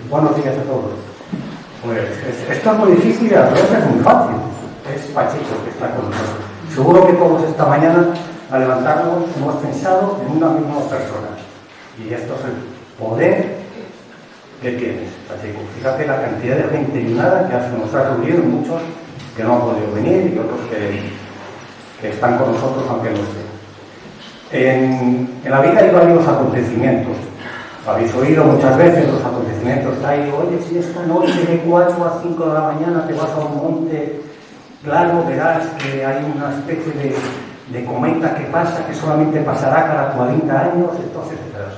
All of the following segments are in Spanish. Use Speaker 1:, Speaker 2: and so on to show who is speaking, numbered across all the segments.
Speaker 1: Buenos días a todos. Pues esto es muy difícil y a la vez es muy fácil. Es Pachico que está con nosotros. Seguro que todos esta mañana, al levantarnos, hemos pensado en una misma persona. Y esto es el poder que tienes, Pachico. Fíjate la cantidad de gente iluminada que nos ha reunido, muchos que no han podido venir y otros que están con nosotros aunque no estén. En la vida hay varios acontecimientos. Habéis oído muchas veces los acontecimientos que hay. Oye, si esta noche de 4 a 5 de la mañana te vas a un monte claro, verás que hay una especie de cometa que pasa, que solamente pasará cada 40 años, entonces verás.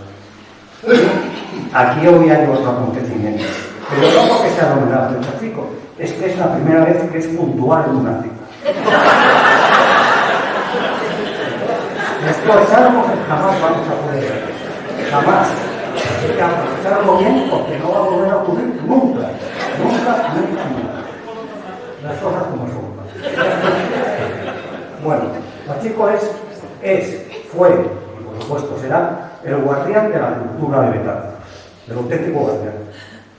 Speaker 1: Aquí hoy hay otro acontecimiento. Pero no porque sea el homenaje del Pachico, es que es la primera vez que es puntual en una cita. Esto es algo que jamás vamos a poder ver. Jamás. Hay que aprovecharlo bien porque no va a volver a ocurrir nunca. Nunca. Las cosas como son. Bueno, Pachico fue, y por supuesto será, el guardián de la cultura de Betanzos, el auténtico guardián.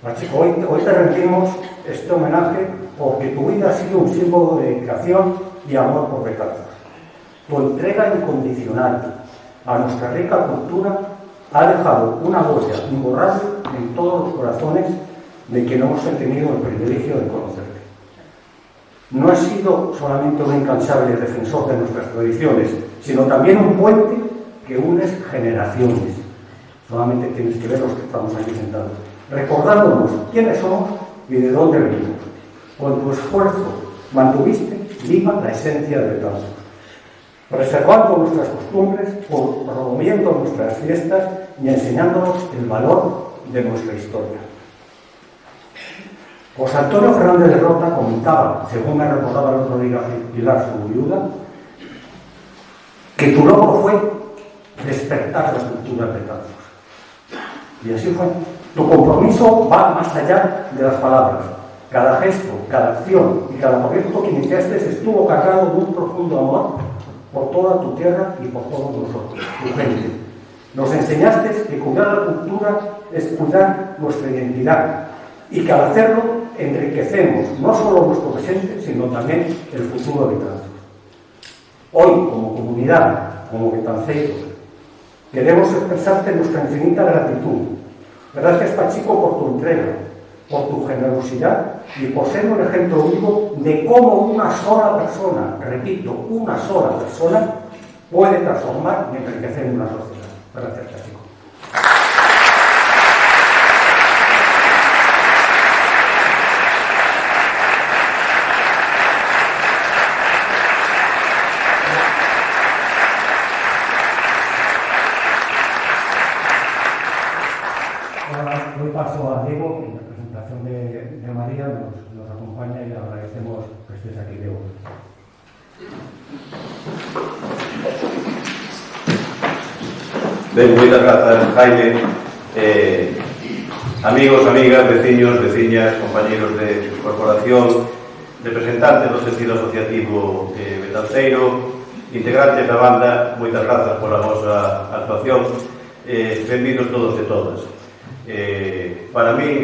Speaker 1: Pachico, hoy te rendimos este homenaje porque tu vida ha sido un símbolo de dedicación y amor por Betanzos. Tu entrega incondicional a nuestra rica cultura ha dejado una huella imborrable en todos los corazones de quienes hemos tenido el privilegio de conocerte. No has sido solamente un incansable defensor de nuestras tradiciones, sino también un puente que une generaciones. Solamente tienes que ver los que estamos aquí sentados, recordándonos quiénes somos y de dónde venimos. Con tu esfuerzo mantuviste viva la esencia de Betanzos, preservando nuestras costumbres, promoviendo nuestras fiestas y enseñándonos el valor de nuestra historia. José Antonio Fernández de Rota comentaba, según me recordaba el otro día Pilar, su viuda, que tu logro fue despertar la cultura de Betanzos. Y así fue. Tu compromiso va más allá de las palabras. Cada gesto, cada acción y cada proyecto que iniciaste estuvo cargado de un profundo amor por toda tu tierra y por todos nosotros, tu gente. Nos enseñaste que cuidar la cultura es cuidar nuestra identidad y que al hacerlo enriquecemos no solo nuestro presente, sino también el futuro de Betanzos. Hoy, como comunidad, como betanceiros, queremos expresarte nuestra infinita gratitud. Gracias, Pachico, por tu entrega, por tu generosidad y por ser un ejemplo vivo de cómo una sola persona, repito, una sola persona, puede transformar y enriquecer una sociedad. Gracias, Pachico. Ahora doy paso a Diego, que en representación de María nos acompaña y le agradecemos que estés aquí, Diego.
Speaker 2: Ben, moitas grazas, Jaime. Amigos, amigas, veciños, veciñas, compañeros de corporación, representantes do sentido asociativo betanceiro, integrantes da banda, moitas grazas pola vosa actuación. Benvidos todos e todas. Para mí,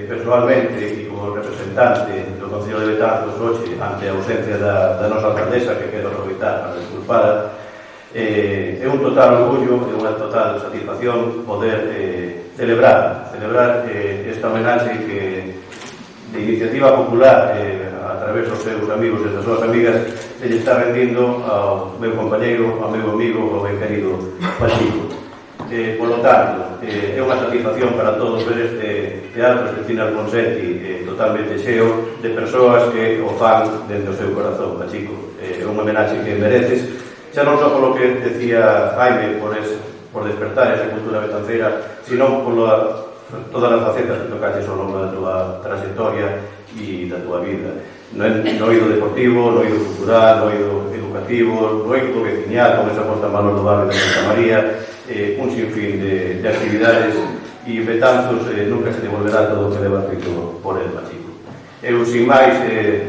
Speaker 2: personalmente, e como representante do Concello de Betanzos hoxe, ante a ausencia da nosa alcaldesa, que quero aproveitar para disculpar, é un total orgullo e unha total satisfacción poder celebrar esta homenaxe que de iniciativa popular a través dos seus amigos e das súas amigas se lle está rendindo ao meu compañeiro, ao meu amigo, ao meu querido Pachico. Por lo tanto, é unha satisfacción para todos ver este teatro, este Cine Alfonsetti totalmente cheo de persoas que o fan dentro do seu corazón, Pachico. É unha homenaxe que mereces, xa non só polo que decía Jaime, por despertar esa cultura betanceira, sino por todas as facetas que tocaches ao longo da tua trayectoria e da tua vida. No eido deportivo, no eido cultural, no eido educativo, no eido veciñal, con esa posta en valor do barrio de Santa María, un sinfín de actividades, e Betanzos nunca se devolverá todo o que leva feito por el, Pachico. Eu, sin máis,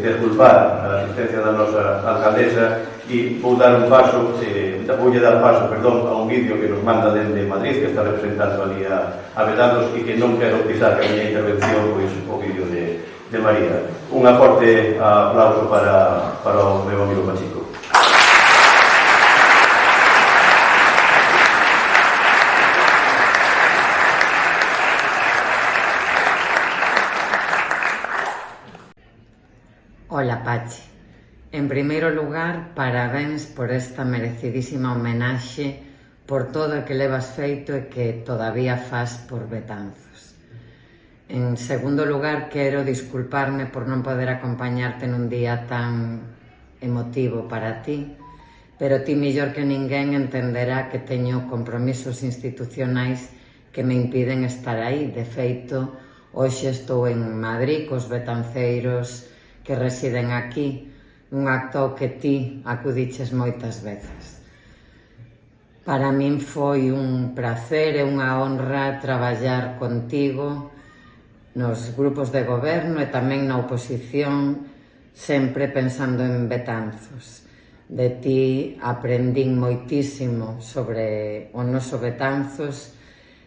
Speaker 2: desculpar a asistencia da nosa alcaldesa e vou dar un paso voulle dar paso, perdón, a un vídeo que nos manda dende Madrid, que está representando ali a Betanzos, e que non quero pisar que a miña intervención, pois o vídeo de María. Unha forte aplauso para o meu amigo Pachico.
Speaker 3: Hola, Pachi. En primeiro lugar, parabéns por esta merecidísima homenaxe, por todo o que levas feito e que todavía faz por Betanzos. En segundo lugar, quero disculparme por non poder acompañarte nun día tan emotivo para ti, pero ti mellor que ninguén entenderá que teño compromisos institucionais que me impiden estar aí. De feito, hoxe estou en Madrid cos betanceiros que residen aquí, un acto ao que ti acudiches moitas veces. Para min foi un prazer e unha honra traballar contigo nos grupos de goberno e tamén na oposición, sempre pensando en Betanzos. De ti aprendín moitísimo sobre o noso Betanzos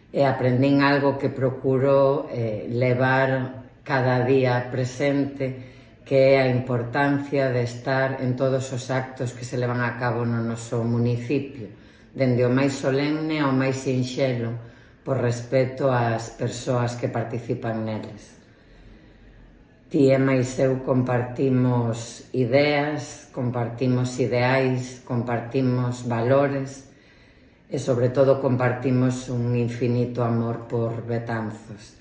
Speaker 3: e aprendín algo que procuro levar cada día presente, que é a importancia de estar en todos os actos que se levan a cabo no noso municipio, dende o máis solemne ao máis sinxelo, por respeto ás persoas que participan neles. Ti e máis eu compartimos ideas, compartimos ideais, compartimos valores e, sobre todo, compartimos un infinito amor por Betanzos.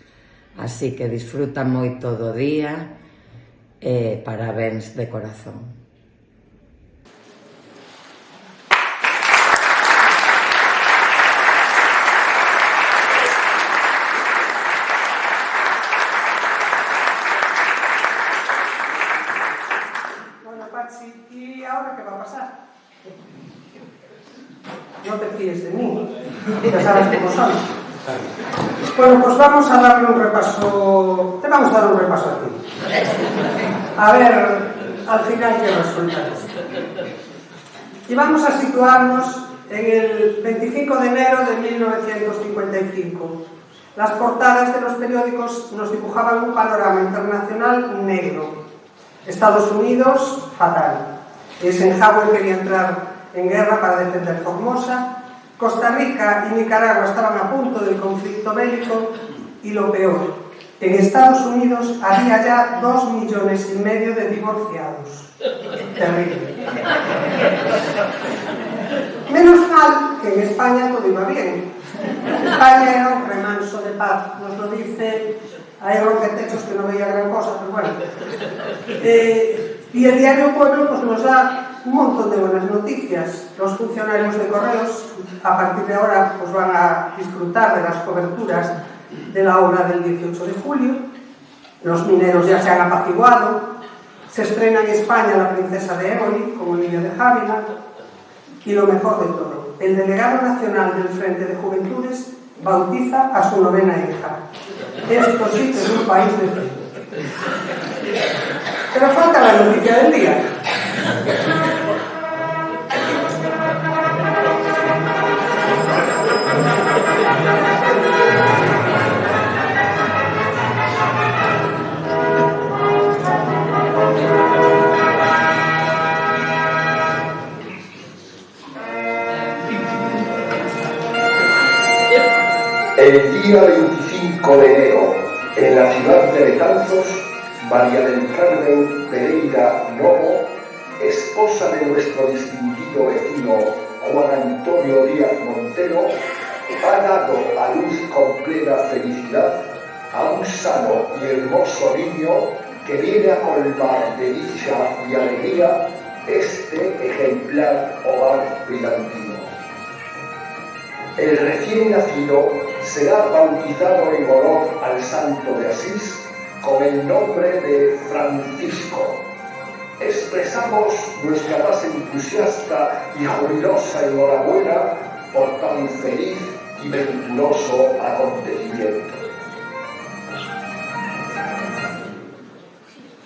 Speaker 3: Así que disfruta moito do día e parabéns de corazón.
Speaker 4: Bueno, Pachi, ¿y ahora qué va a pasar? No te fíes de mí, ya sabes cómo son. Bueno, pues vamos a darle un repaso, te vamos a dar un repaso a ti. A ver, al final, ¿qué resulta esto? Y vamos a situarnos en el 25 de enero de 1955. Las portadas de los periódicos nos dibujaban un panorama internacional negro. Estados Unidos, fatal. Eisenhower quería entrar en guerra para defender Formosa. Costa Rica y Nicaragua estaban a punto del conflicto bélico. Y lo peor, en Estados Unidos había ya 2,5 millones de divorciados. Terrible. Menos mal que en España todo iba bien. España era un remanso de paz, nos lo dice hay rompetechos que no veía gran cosa, pero bueno. Y el diario Pueblo pues, nos da un montón de buenas noticias. Los funcionarios de Correos a partir de ahora pues, van a disfrutar de las coberturas de la obra del 18 de julio. Los mineros ya se han apaciguado. Se estrena en España La princesa de Éboli como niño de Jávila. Y lo mejor de todo, el delegado nacional del Frente de Juventudes bautiza a su 9ª hija. Esto sí que es un país de fe. Pero falta la noticia del día.
Speaker 5: El día 25 de enero, en la ciudad de Betanzos, María del Carmen Pereira Novo, esposa de nuestro distinguido vecino Juan Antonio Díaz Montero, ha dado a luz con plena felicidad a un sano y hermoso niño que viene a colmar de dicha y alegría este ejemplar hogar brillantino. El recién nacido será bautizado en honor al santo de Asís con el nombre de Francisco. Expresamos nuestra más entusiasta y jubilosa enhorabuena por tan feliz y venturoso acontecimiento.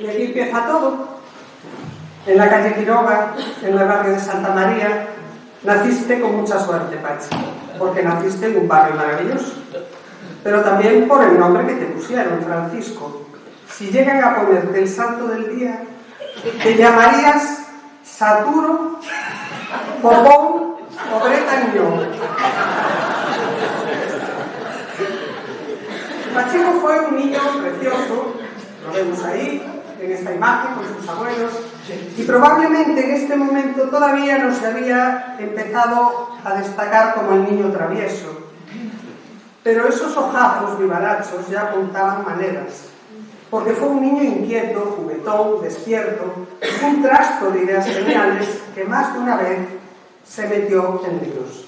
Speaker 4: Y aquí empieza todo. En la calle Quiroga, en el barrio de Santa María, Naciste con mucha suerte, Pachi, porque naciste en un barrio maravilloso, pero también por el nombre que te pusieron, Francisco. Si llegan a ponerte el santo del día, te llamarías Saturo, Popón o Bretañón. Pachico fue un niño precioso, lo vemos ahí, en esta imagen con sus abuelos, y probablemente en este momento todavía no se había empezado a destacar como el niño travieso, pero esos ojazos vivarachos ya apuntaban maneras, porque fue un niño inquieto, juguetón, despierto, un trasto de ideas geniales que más de una vez se metió en líos.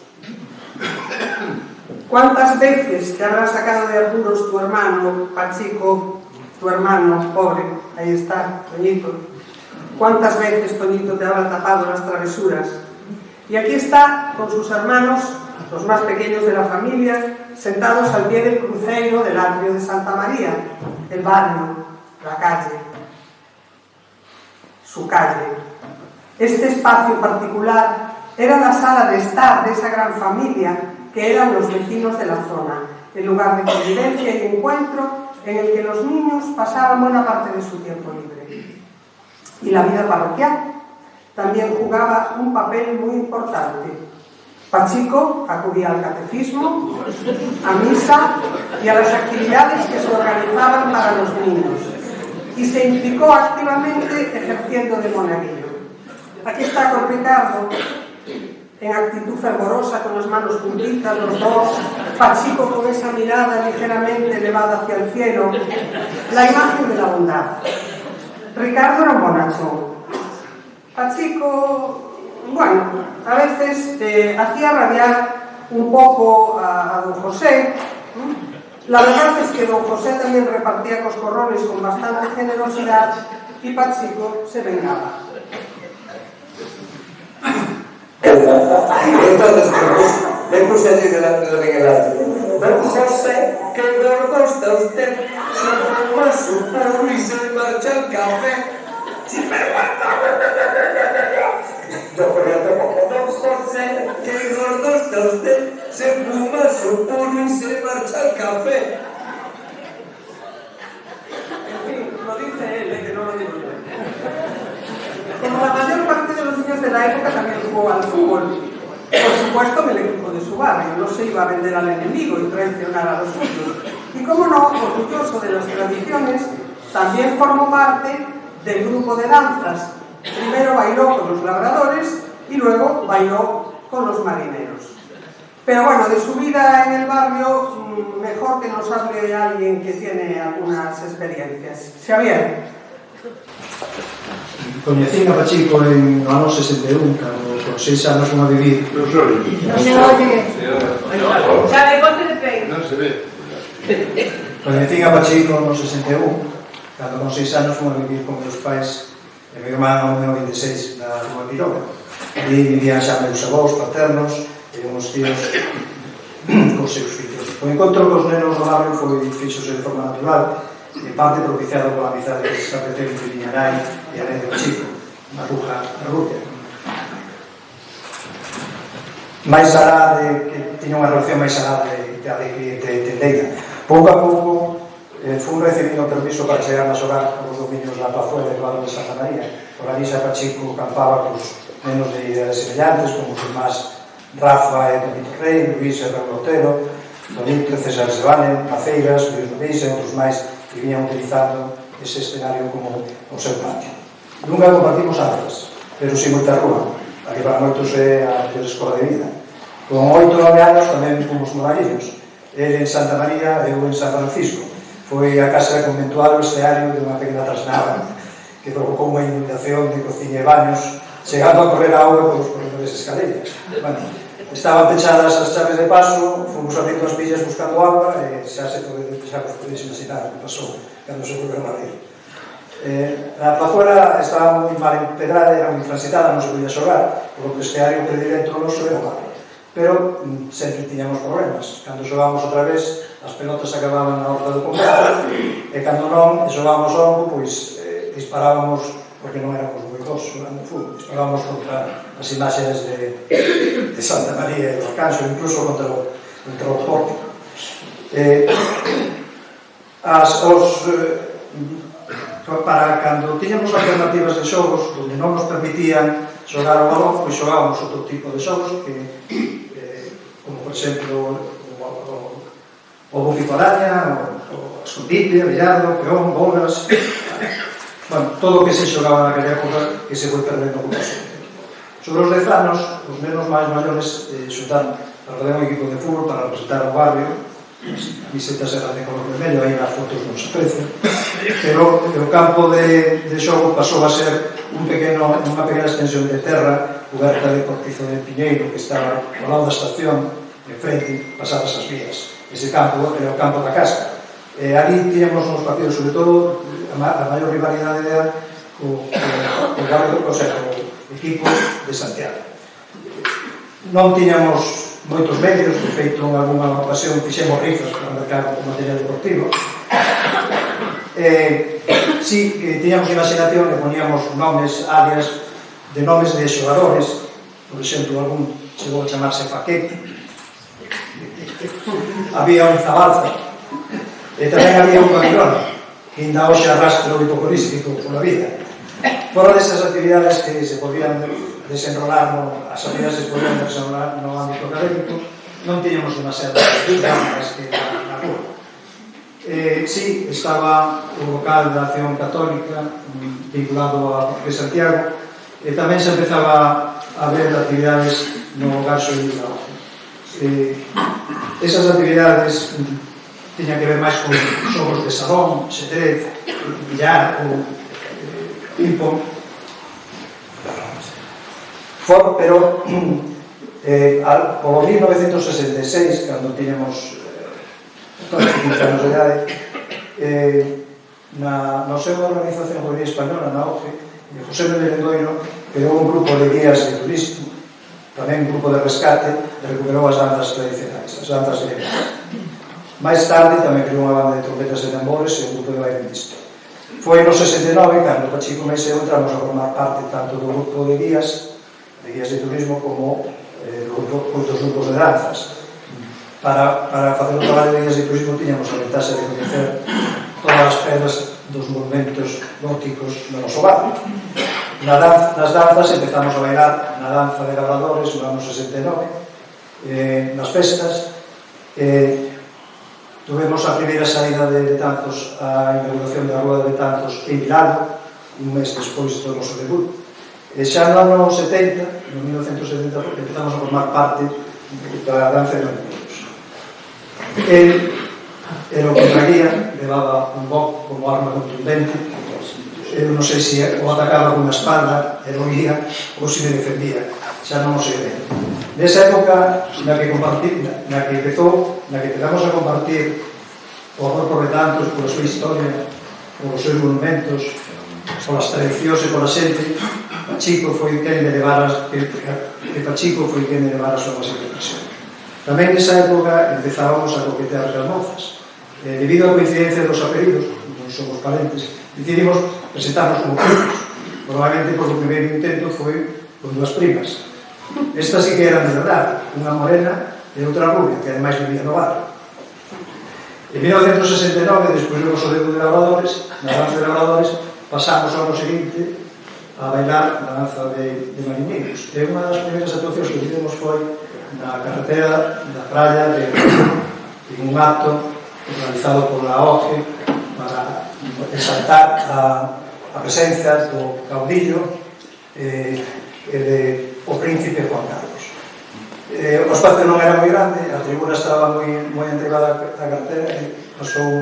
Speaker 4: ¿Cuántas veces te habrá sacado de apuros tu hermano, Pachico, tu hermano, pobre? Ahí está, Toñito. ¿Cuántas veces Toñito te habrá tapado las travesuras? Y aquí está con sus hermanos, los más pequeños de la familia, sentados al pie del cruceiro del atrio de Santa María, el barrio, la calle, su calle. Este espacio particular era la sala de estar de esa gran familia que eran los vecinos de la zona, el lugar de convivencia y encuentro en el que los niños pasaban buena parte de su tiempo libre. Y la vida parroquial también jugaba un papel muy importante. Pachico acudía al catecismo, a misa y a las actividades que se organizaban para los niños, y se implicó activamente ejerciendo de monaguillo. Aquí está con Ricardo, en actitud fervorosa, con las manos juntitas, los dos, Pachico con esa mirada ligeramente elevada hacia el cielo, la imagen de la bondad. Ricardo era un bonachón. Pachico, bueno, a veces hacía rabiar un poco a don José. La verdad es que don José también repartía coscorrones con bastante generosidad y Pachico se vengaba.
Speaker 6: Entonces, me puse allí delante de Miguel Ángel. Don José, qué gordo está usted. Se fuma su porro y se marcha al café. Sin vergüenza. Yo como Don José, qué gordo está usted. Se fuma su porro y se marcha al café.
Speaker 4: En fin, lo dice él, que no lo digo yo. Como la mayor parte de los niños de la época también jugó al fútbol, por supuesto en el equipo de su barrio, no se iba a vender al enemigo y traicionar a los suyos. Y como no, orgulloso de las tradiciones, también formó parte del grupo de danzas. Primero bailó con los labradores y luego bailó con los marineros. Pero bueno, de su vida en el barrio, mejor que nos hable alguien que tiene algunas experiencias. Xavier.
Speaker 7: Coñecín a Pachico en no ano 61, cando con 6 anos fomos a vivir.
Speaker 8: Non se oye.
Speaker 9: Sabe, ponte de pé.
Speaker 8: Non se ve.
Speaker 7: Coñecín a Pachico no 61, cando con 6 anos fomos a vivir con meus pais e meu irmán no 26 na Rúa Quiroga. Ali vivían xa meus avós paternos e uns tíos cos seus fillos. O encontro cos nenos do barrio foi fixose de forma natural, en parte propiciado pola amizade que se estableceu entre miña nai e a nai do Chico, na Rubia. Mais alá de que tiña unha relación máis alá de tendeira. Pouco a pouco fui recibindo permiso para chegar a xogar os dominios na Plazuela de Valor de Santa María. Por ali xa Pachico campaba cos nenos de ideas semellantes, como os irmás Rafa e Tomito Rey, Luís e Raúl Otero, Donito, César Sebane, Maceiras, Luís Luís e outros máis que viñan utilizando ese escenario como o seu patio. Nunca compartimos aulas, pero si moita rúa, a que para moitos é a mellor escola de vida. Con 8 ou 9 anos tamén fomos monaguillos, ele en Santa María e eu en San Francisco. Foi a casa conventual o escenario de unha pequena trasnada que provocou unha inundación de cociña e baños, chegando a correr a auga polos corredores e escaleiras. Bueno, estaban pechadas as chaves de paso, fomos abrindo as villas buscando agua e xa se podedes imaginar o que pasou cando se volveron a abrir. A plazuela estaba moi mal empedrada, era moi transitada, non se podía xogar, por lo que o esteario predilecto noso era o barrio. Pero sempre tiñamos problemas. Cando xogábamos outra vez, as pelotas acababan na horta do convento, e cando non, xogábamos ao hongo, pois disparábamos porque non éramos moi dos xogando fútbol. Disparábamos contra as imaxes de Santa María e do Arcanxo, incluso contra o Porto. Para cando tiñamos alternativas de xogos onde non nos permitían xogar o balón, pois xogábamos outro tipo de xogos que, como por exemplo o buficoraña, o escondite, o billardo, peón, bolas, bueno, todo o que se xogaba naquela época que se foi perdendo con paso. Sobre os 10 anos, os menos máis maiores xuntaron para fazer un equipo de fútbol para representar o barrio. As camisetas eran de color vermello, aí nas fotos non se aprecia, pero o campo de xogo pasou a ser unha pequena extensión de terra coberta de cortizo de piñeiro que estaba ao lado da estación, en frente, pasadas as vías. Ese campo era o campo da Casca. Ali tiñamos uns partidos, sobre todo, a maior rivalidade era o equipo de Santiago. Non tiñamos moitos medios, de feito en alguna ocasión fixemos rifas para mercar o material deportivo. Si tiñamos imaginación e poníamos nomes, áreas de nomes de xogadores, por exemplo, algún chegou a chamarse Paquete, había un Zabalza, e tamén había un Babilón, que ainda hoxe arrastra o hipocorístico pola vida. Fora desas actividades que se podían desenrolar, as actividades se podían desenrolar no ámbito académico, non tiñamos demasiadas ganas que na rúa. Sí, estaba o local da Acción Católica vinculado a Parque Santiago, e tamén se empezaba a ver actividades no Garxo de Bilbao. Esas actividades tiñan que ver máis con xogos de salón, xadrez, billar ou ping-pong. Pero polo 1966, cando tiñamos 15 anos de idade, no seu da Organización Juvenil Española, na OGE, José Núñez Lendoiro creou un grupo de guías de turismo, tamén un grupo de rescate, e recuperou as danzas tradicionais, as danzas griegas. Mais tarde tamén creou unha banda de trompetas e tambores e un grupo de baile mixto. Foi no 69, cando Pachico Meis e eu entramos a formar parte tanto do grupo de guías de turismo como outros grupos de danzas. Para facer o traballo de guías de turismo tiñamos a ventaxa de coñecer todas as pedras dos monumentos góticos do noso barrio. Nas danzas empezamos a bailar na danza de labradores no ano 69, nas festas. Tuvemos a primeira saída de Betanzos, a inauguración da Rúa de Betanzos en Milano, un mes despois do noso debut. E xa no ano 70, no 1970, empezamos a formar parte da danza de Betanzos. El era o que traía, levaba un boc como arma contundente. Eu non sei se o atacaba con unha espada, heroía, ou se me defendía. Xa non o sei ben. Nesa época na que empezamos a compartir o amor por Betanzos, pola súa historia, polos seus monumentos, polas tradicións e pola xente, Pachico foi quen de levar a súa impresión. Tamén nesa época empezábamos a coquetear as mozas. Debido á coincidencia dos apelidos, non somos parentes, decidimos presentarnos como primos. Probablemente por o primeiro intento foi con dúas primas. Estas sí que eran de verdade, unha morena e outra rubia, que ademais vivía no barrio. En 1969, despois do noso debut de labradores, na danza de labradores, pasamos ao ano seguinte a bailar na danza de mariñeiros. E unha das primeiras actuacións que fizemos foi na carretera da praia de en un acto realizado pola OGE para exaltar a presencia do caudillo e o príncipe Juan Carlos. O espacio non era moi grande, a tribuna estaba moi entregada a cartera e pasou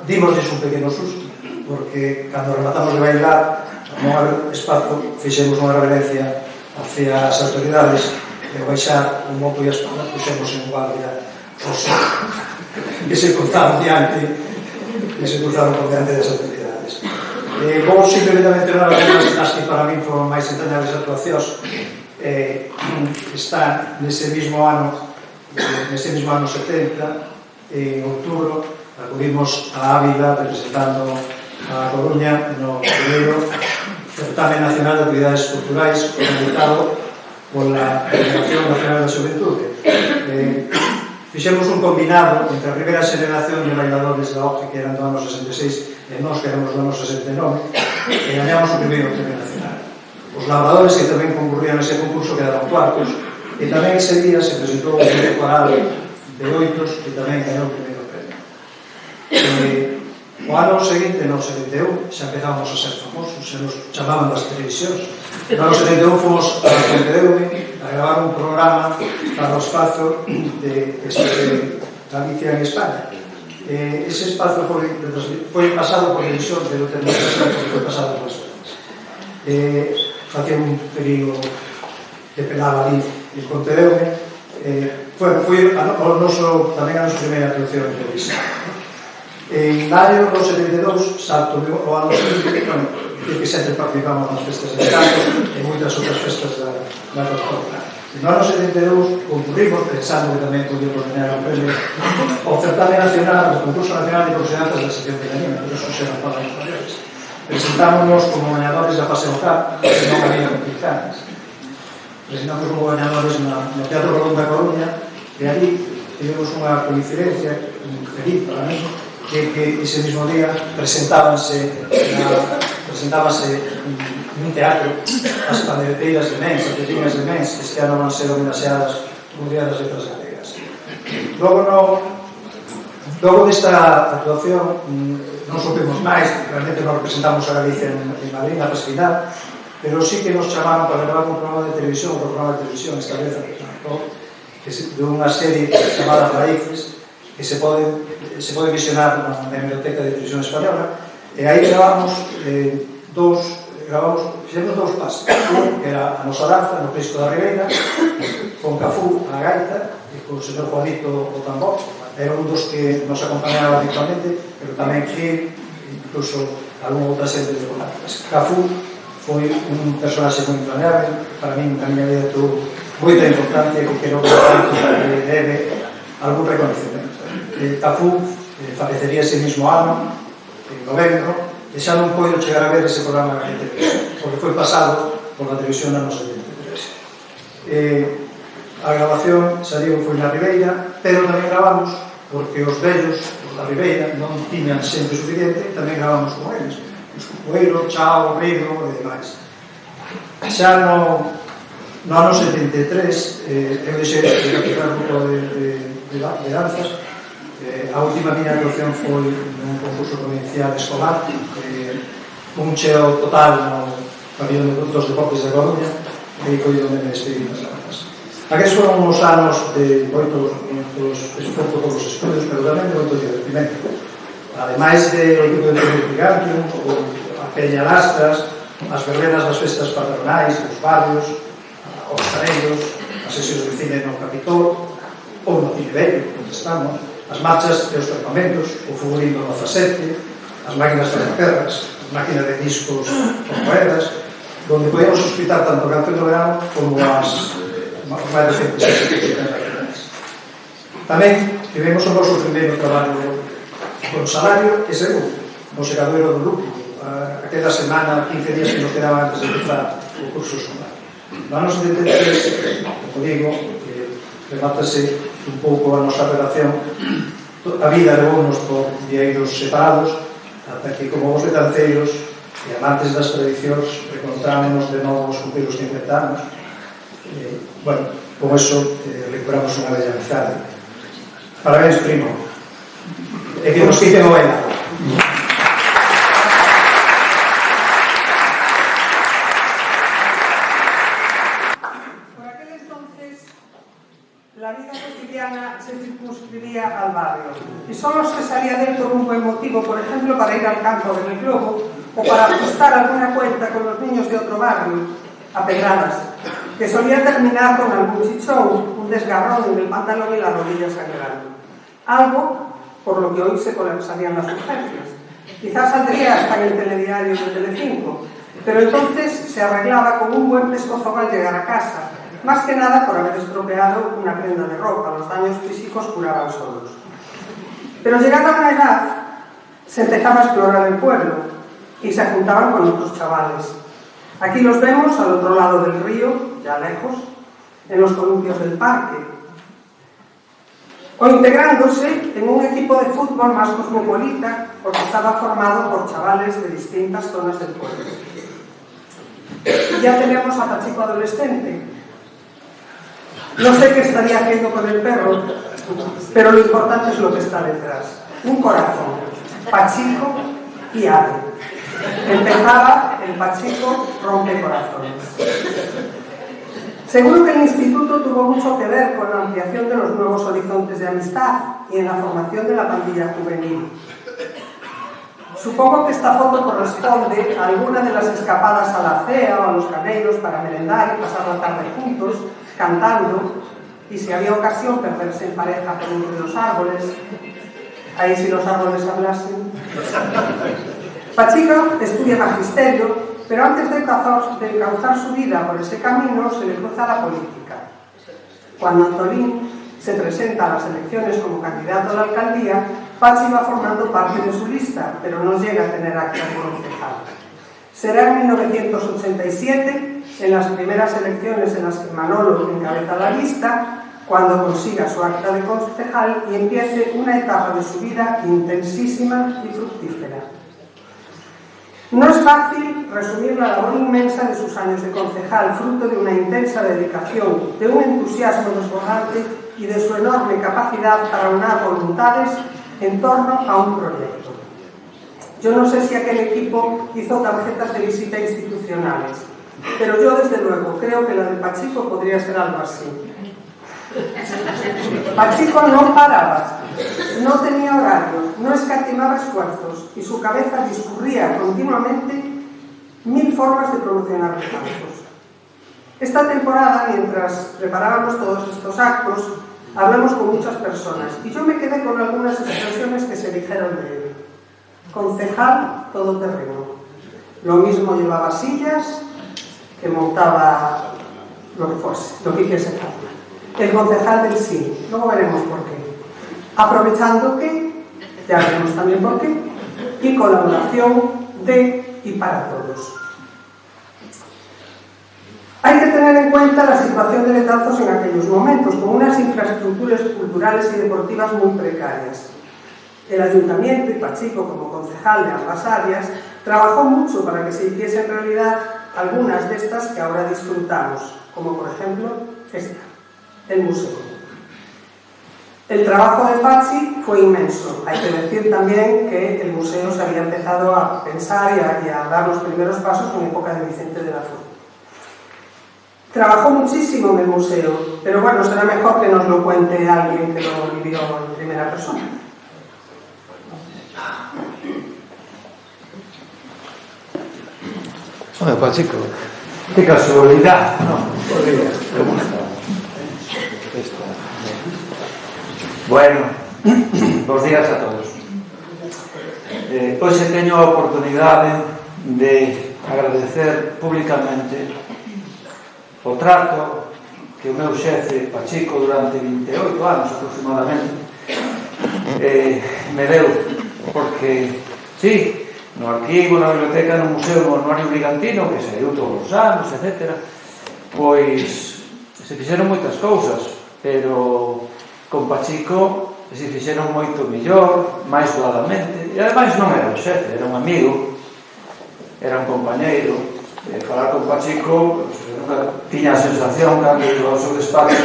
Speaker 7: dimosles un pequeno susto, porque cando rematamos de bailar, non haber espazo, fixemos unha reverencia hacia as autoridades e ao baixar un moco e a espada puxemos en guardia os que se cruzaron por diante das autoridades. Vou simplemente mencionar as que para mí foron máis entrañables actuacións. Está nese mismo ano 70, en outubro, acudimos a Ávila representando a Coruña no primeiro Certamen Nacional de Actividades Culturais organizado pola Federación Nacional da Xuventude. Fixemos un combinado entre a primeira xeración de bailadores da OCE, que eran do ano 66, e nós, que éramos do ano 69, e gañamos o primeiro premio nacional. Os labradores que tamén concurrían nese concurso quedaron cuartos, e tamén ese día se presentou un grupo coral de oitos que tamén gañou o primeiro premio. O ano seguinte, no 71, xa empezamos a ser famosos, se nos chamaban das televisións. No ano 71 fomos a Pontedeume a gravar un programa para o espazo de Galicia en España. Ese espazo foi pasado por televisión, pero foi pasado por España. Facía un período que pelaba ali en Pontedeume. Foi tamén a nosa primeira actuación en televisión. En maio do 72, salto o ano seguinte, que sempre participamos nas festas de canto e moitas outras festas da Costa. No ano 72 concurrimos, pensando que tamén podíamos gañar un premio, ao certamen nacional, o concurso nacional de consideranzas da sección femenina, que os eran para os maiores. Presentámonos como gañadores da fase local, que non había competiciones. Presentamos como gañadores no Teatro Rodón da Coruña, e ali tivemos unha coincidencia feliz para mí, que ese mismo día presentábase nun teatro as pandereteiras de Mens, as petiñas de Mens, que este ano van ser homenaxeadas no Día das Letras Galegas. Logo desta actuación non supimos máis, realmente non representamos a Galicia en Madrid, na festividade, pero sí que nos chamaron para gravar un programa de televisión, esta vez de unha serie chamada Raíces, que se pode visionar na Biblioteca de Televisión Española, e aí fixemos dous pases. Un, que era a nosa danza no Cristo da Ribeira, con Cafú a gaita, e con o señor Juanito o tambor. Era un dos que nos acompañaba habitualmente, pero tamén Gil, incluso algún outra xente de comarcas. Cafú foi un personaxe moi entrañable, para mí na miña vida tuvo moita importancia, que quero que debe algún reconocimiento. Cafú falecería ese mismo ano, en novembro, e xa non podo chegar a ver ese programa na televisión, porque foi pasado por la televisión no 73. A grabación saliu foi na Ribeira, pero tamén gravamos porque os vellos, os da Ribeira, non tiñan xente suficiente, tamén gravamos con eles. Os Cueiro, Chao, Rido e demais. Xa no ano 73, eu deixei de practicar un pouco de danzas. A última miña actuación foi nun concurso provincial escolar, un cheo total no pabillón de dos deportes de Coruña, e foi onde me despedí das danzas. Aqueles foron uns anos de moitos esforzo por os estudios, pero tamén de moito divertimento. Ademais de o equipo de Gigantium, a Peña Lastras, as verbenas das festas patronais, os barrios, os careiros, as sesións de cine no Capitol, ou no Cine Bello, onde estamos, as marchas e os campamentos, o futbolín do 17, as máquinas ferroperras, as máquinas de discos con moedas, donde podíamos hospitar tanto o canto do verano como as máis recentes internacionais. Tamén tivemos o noso primeiro traballo con salario e seguro, no secadoiro do Lupo, aquela semana, 15 días que nos quedaban antes de empezar o curso escolar. No ano 73, como digo, remátase un pouco a nosa relación. A vida levounos por vieiros separados, ata que, como vos betanceiros e amantes das tradicións, recontrámonos de novo os cumpridos 50 anos. Bueno, con eso recuperamos unha bella amizade. Parabéns, primo. E que nos quiten o bailado.
Speaker 4: La vida cotidiana se circunscribía al barrio y solo se salía de él por un buen motivo, por ejemplo, para ir al campo en el globo o para ajustar alguna cuenta con los niños de otro barrio, a pedradas, que solía terminar con algún chichón, un desgarrón en el pantalón y la rodilla sangrando. Algo por lo que hoy se colapsarían las urgencias. Quizás saldría hasta en el telediario de Telecinco, pero entonces se arreglaba con un buen pescozón al llegar a casa, más que nada por haber estropeado una prenda de ropa. Los daños físicos curaban solos. Pero llegada a una edad, se empezaba a explorar el pueblo, y se juntaban con otros chavales. Aquí los vemos al otro lado del río, ya lejos, en los columpios del parque, o integrándose en un equipo de fútbol más cosmopolita, porque estaba formado por chavales de distintas zonas del pueblo. Ya tenemos a Pachico adolescente. No sé qué estaría haciendo con el perro, pero lo importante es lo que está detrás. Un corazón, Pachico y ave. Empezaba el Pachico rompecorazones. Seguro que el instituto tuvo mucho que ver con la ampliación de los nuevos horizontes de amistad y en la formación de la pandilla juvenil. Supongo que esta foto corresponde a alguna de las escapadas a la CEA o a los caneiros para merendar y pasar la tarde juntos, cantando, y si había ocasión perderse en pareja por uno de los árboles. Ahí si los árboles hablasen. Pachico estudia magisterio, pero antes de encauzar su vida por ese camino se le cruza la política. Cuando Antolín se presenta a las elecciones como candidato a la alcaldía, Pachi va formando parte de su lista, pero no llega a tener acta de concejal. Será en 1987, en las primeras elecciones en las que Manolo encabeza la lista, cuando consiga su acta de concejal y empiece una etapa de su vida intensísima y fructífera. No es fácil resumir la labor inmensa de sus años de concejal, fruto de una intensa dedicación, de un entusiasmo desbordante y de su enorme capacidad para unar voluntades en torno a un proyecto. Yo no sé si aquel equipo hizo tarjetas de visita institucionales, pero yo desde luego creo que la de Pachico podría ser algo así. Pachico no paraba, no tenía horario, no escatimaba esfuerzos y su cabeza discurría continuamente 1000 formas de promocionar recursos. Esta temporada, mientras preparábamos todos estos actos, hablamos con muchas personas y yo me quedé con algunas expresiones que se dijeron de él. Concejal todoterreno. Lo mismo llevaba sillas que montaba lo que fuese, lo que hiciese falta. El concejal del sí, luego veremos por qué. Aprovechando que, ya veremos también por qué, y colaboración de y para todos. Hay que tener en cuenta la situación de Betanzos en aquellos momentos, con unas infraestructuras culturales y deportivas muy precarias. El ayuntamiento y Pachico, como concejal de ambas áreas, trabajó mucho para que se hiciesen realidad algunas de estas que ahora disfrutamos, como por ejemplo esta, el museo. El trabajo de Pachi fue inmenso. Hay que decir también que el museo se había empezado a pensar y a dar los primeros pasos en época de Vicente de la Fuente. Trabajó muchísimo en el museo, pero bueno, será mejor que nos lo cuente alguien que lo vivió en primera persona.
Speaker 8: Hola, Pachico. Qué casualidad, ¿no? ¿Cómo está? Bueno, bons días a todos. Hoxe teño a oportunidade de agradecer públicamente o trato que o meu xefe Pachico durante 28 anos aproximadamente me deu, porque sí, no arquivo, na biblioteca, no museo, no anuario brigantino, que se deu todos os anos, etc., pois se fixeron moitas cousas, pero con Pachico se fixeron moito mellor, máis doadamente, e ademais non era un xefe, era un amigo, era un compañeiro. Falar con Pachico, tiña a sensación cando iba ao seu despacho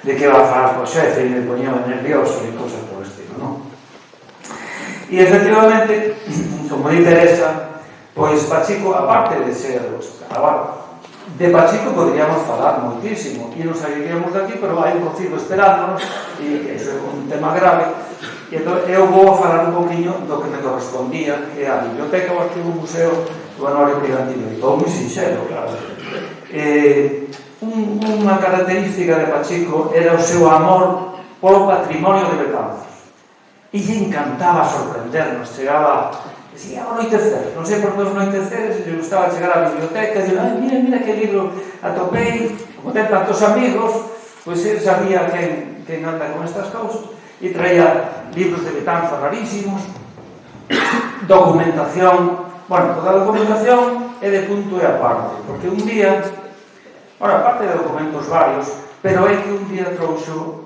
Speaker 8: de que iba a falar co xefe e me poñía nervioso e cosas por estilo, non? E efectivamente, como di Teresa, pois Pachico, aparte de ser de Pachico podríamos falar moitísimo e non sairíamos daqui, pero hai un cocido esperándonos e que iso é un tema grave e entón eu vou a falar un poquinho do que me correspondía, que é a biblioteca, o arquivo, o museo, o anuario brigantino, e todo moi sinxelo, claro. Unha característica de Pachico era o seu amor polo patrimonio de Betanzos e lle encantaba sorprendernos. Chegaba, decía, ao anoitecer, non sei por que os anoiteceres lle gustaba chegar á biblioteca e dicir, mira que libro atopei, como ten tantos amigos, pois ele sabía quen anda con estas cousas e traía libros de Betanzos rarísimos, documentación Bueno, toda a documentación é de punto e aparte, porque un día, bueno, aparte de documentos varios, pero é que un día trouxo,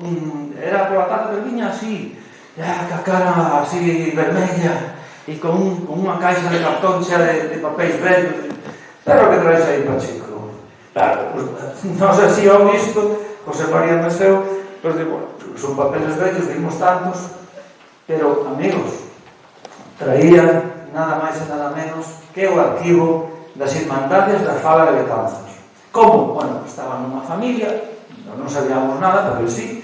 Speaker 8: era pola tarde, pero viña así, ca cara así vermella, e con unha caixa de cartón xa de papéis vellos, pero que traes aí, Pachico? Claro, pues, non sei se o visto, José María Meseu, pues digo, son papeles vellos, vimos tantos, pero, amigos, traía nada máis e nada menos que o arquivo das Irmandades da Fala de Betanzos. Como? Bueno, estaban nunha familia, non sabíamos nada, pero sí,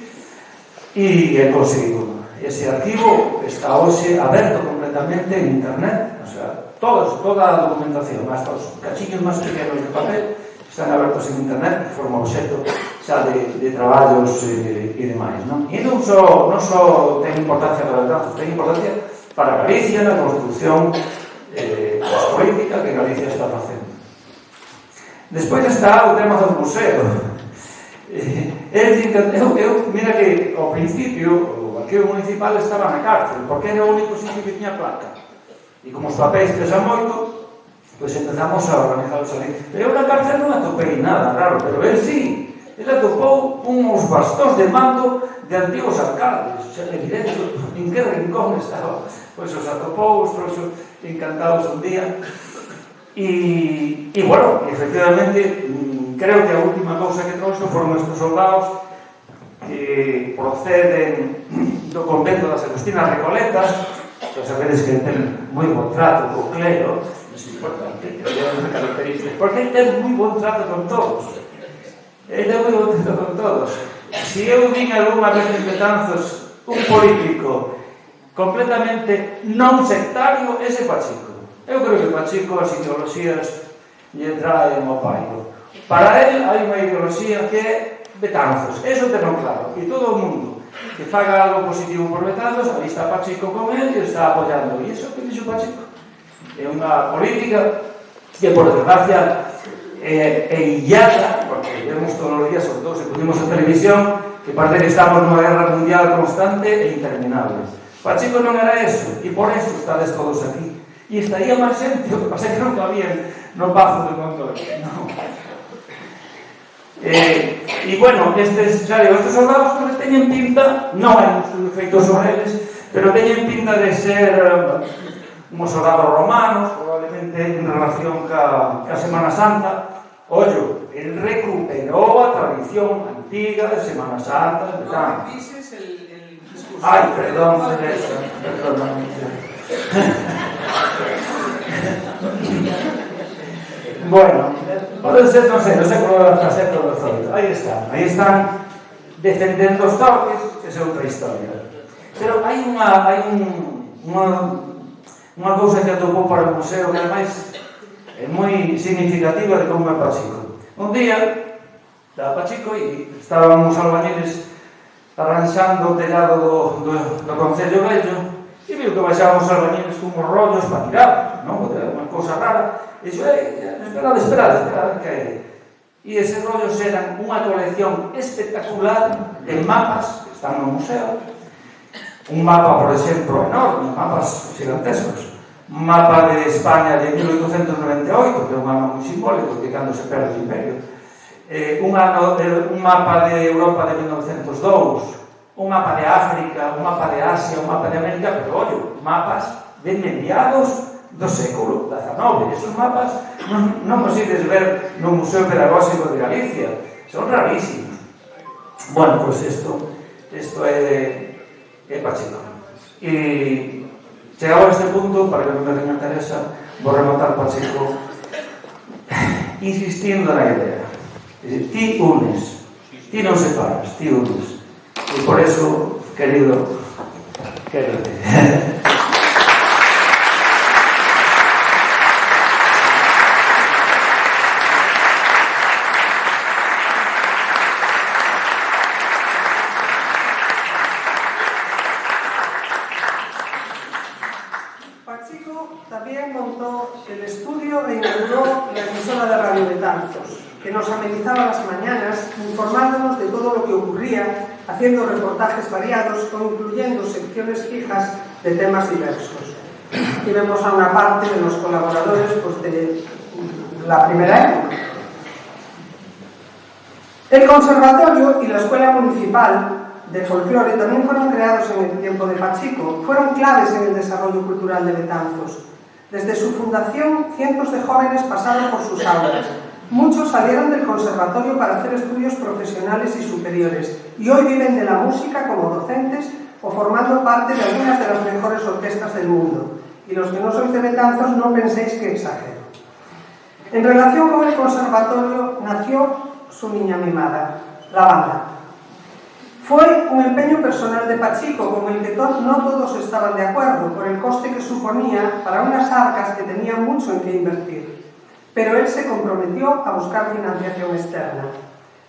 Speaker 8: e conseguimos. Ese arquivo está hoxe aberto completamente en internet, o sea, toda a documentación, hasta os cachiños máis pequenos de papel, están abertos en internet, de forma obxecto xa de traballos e demais, non? E non só ten importancia para Betanzos, ten importancia para Galicia na construcción política que Galicia está facendo. Despois está o tema do museo. Mira que ao principio o arquivo municipal estaba na cárcel, porque era o único sitio que tiña placa. E como os papéis pesan moito, pois empezamos a organizarlos ali. Eu na cárcel non atopei nada raro, pero él sí. Ele atopou uns bastóns de mando de antigos alcaldes, xa evidente en que rincón estaba. Pois os atopou, os trouxo encantados un día. E bueno, efectivamente, creo que a última cousa que trouxo foron estes soldados que proceden do convento das Agustinas Recoletas, que sabedes que ten moi bon trato co clero, é importante, que ten unha característica, porque ten moi bon trato con todos. Ele é moi bon trato con todos. Se eu vin algunha vez en Betanzos un político completamente non sectario, ese Pachico. Eu creo que Pachico as ideoloxías lle traen ao pairo. Para él hai unha ideoloxía que é Betanzos, eso tenlo claro. E todo o mundo que faga algo positivo por Betanzos, aí está Pachico con él e está apoyando. E iso que dixo Pachico é unha política que, por desgracia, é illada, porque vemos todos os días, sobre todo se pudimos en televisión, que parece que estamos nunha guerra mundial constante e interminable. Pachico non era eso, e por eso estades todos aquí. E estaría máis xente, o que pasa que non cabían no pazo de control. E bueno, estes soldados que teñen pinta, non hai un estudio feito sobre eles, pero teñen pinta de ser uns soldados romanos, probablemente en relación ca Semana Santa. Ollo, el recuperou a tradición antiga de Semana Santa.
Speaker 4: No pises el discurso.
Speaker 8: Ay, perdón, Teresa, perdón. Bueno, pode ser, non sei como vai a ser todo o zoito. Aí están defendendo os toques, que é outra historia. Pero hai unha cousa que atopou para o museo que ademais é moi significativa de como é Pachico. Un día estaba Pachico e estaban os albañiles arranxando o tellado do Concello Vello e viu que baixaban os albañiles con uns rollos para tirar, non? Unha cousa rara. E dixo, esperad, que hai? E eses rollos eran unha colección espectacular de mapas que están no museo. Un mapa, por exemplo, enorme, mapas gigantescos. Un mapa de España de 1898, que é un ano moi simbólico, que cando se perde o imperio. Un mapa de Europa de 1902, un mapa de África, un mapa de Asia, un mapa de América, pero, ollo, mapas de mediados do século XIX. Esos mapas non os ides ver no Museo Pedagóxico de Galicia, son rarísimos. Bueno, pois isto é Pachico. E chegado a este punto, para que non me tenga Teresa, vou rematar Pachico insistindo na idea. Ti unes, ti non separas, ti unes. E por eso, querido, quédate.
Speaker 4: También montó el estudio e inauguró la emisora de Radio Betanzos, que nos amenizaba las mañanas informándonos de todo lo que ocurría, haciendo reportajes variados o incluyendo secciones fijas de temas diversos. Aquí vemos a una parte de los colaboradores pues, de la primera época. El Conservatorio y la Escuela Municipal de Folclore también fueron creados en el tiempo de Pachico. Fueron claves en el desarrollo cultural de Betanzos. Desde su fundación, cientos de jóvenes pasaron por sus aulas. Muchos salieron del conservatorio para hacer estudios profesionales y superiores y hoy viven de la música como docentes o formando parte de algunas de las mejores orquestas del mundo. Y los que no sois de Betanzos no penséis que exagero. En relación con el conservatorio nació su niña mimada, la banda. Fue un empeño personal de Pachico con el que no todos estaban de acuerdo por el coste que suponía para unas arcas que tenían mucho en que invertir. Pero él se comprometió a buscar financiación externa.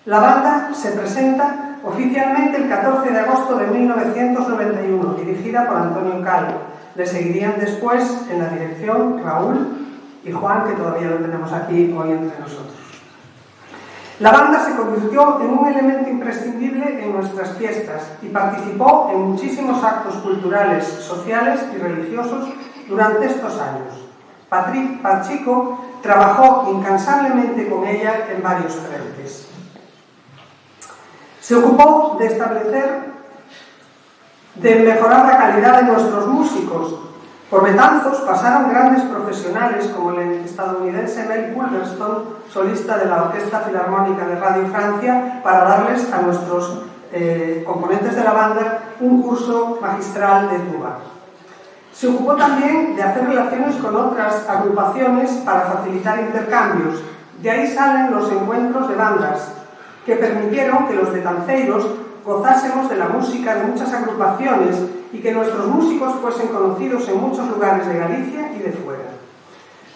Speaker 4: La banda se presenta oficialmente el 14 de agosto de 1991, dirigida por Antonio Cal. Le seguirían después en la dirección Raúl y Juan, que todavía lo tenemos aquí hoy entre nosotros. La banda se convirtió en un elemento imprescindible en nuestras fiestas y participó en muchísimos actos culturales, sociales y religiosos durante estos años. Pachico trabajó incansablemente con ella en varios frentes. Se ocupó de mejorar la calidad de nuestros músicos. Por Betanzos pasaron grandes profesionales como el estadounidense Mel Pulverstone, solista de la Orquesta Filarmónica de Radio Francia, para darles a nuestros componentes de la banda un curso magistral de tuba. Se ocupó también de hacer relaciones con otras agrupaciones para facilitar intercambios. De ahí salen los encuentros de bandas, que permitieron que los betanceiros gozásemos de la música de muchas agrupaciones y que nuestros músicos fuesen conocidos en muchos lugares de Galicia y de fuera.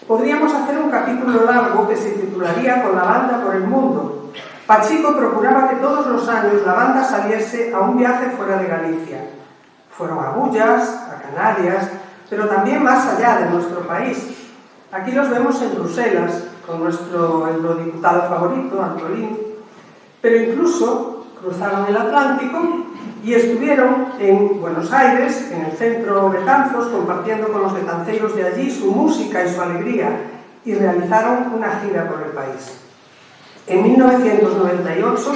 Speaker 4: Podríamos hacer un capítulo largo que se titularía Con la banda por el mundo. Pachico procuraba que todos los años la banda saliese a un viaje fuera de Galicia. Fueron a Bullas, a Canarias, pero también más allá de nuestro país. Aquí los vemos en Bruselas, con nuestro eurodiputado favorito, Antolín, pero incluso cruzaron el Atlántico y estuvieron en Buenos Aires, en el centro Betanzos, compartiendo con los betanceiros de allí su música y su alegría, y realizaron una gira por el país. En 1998,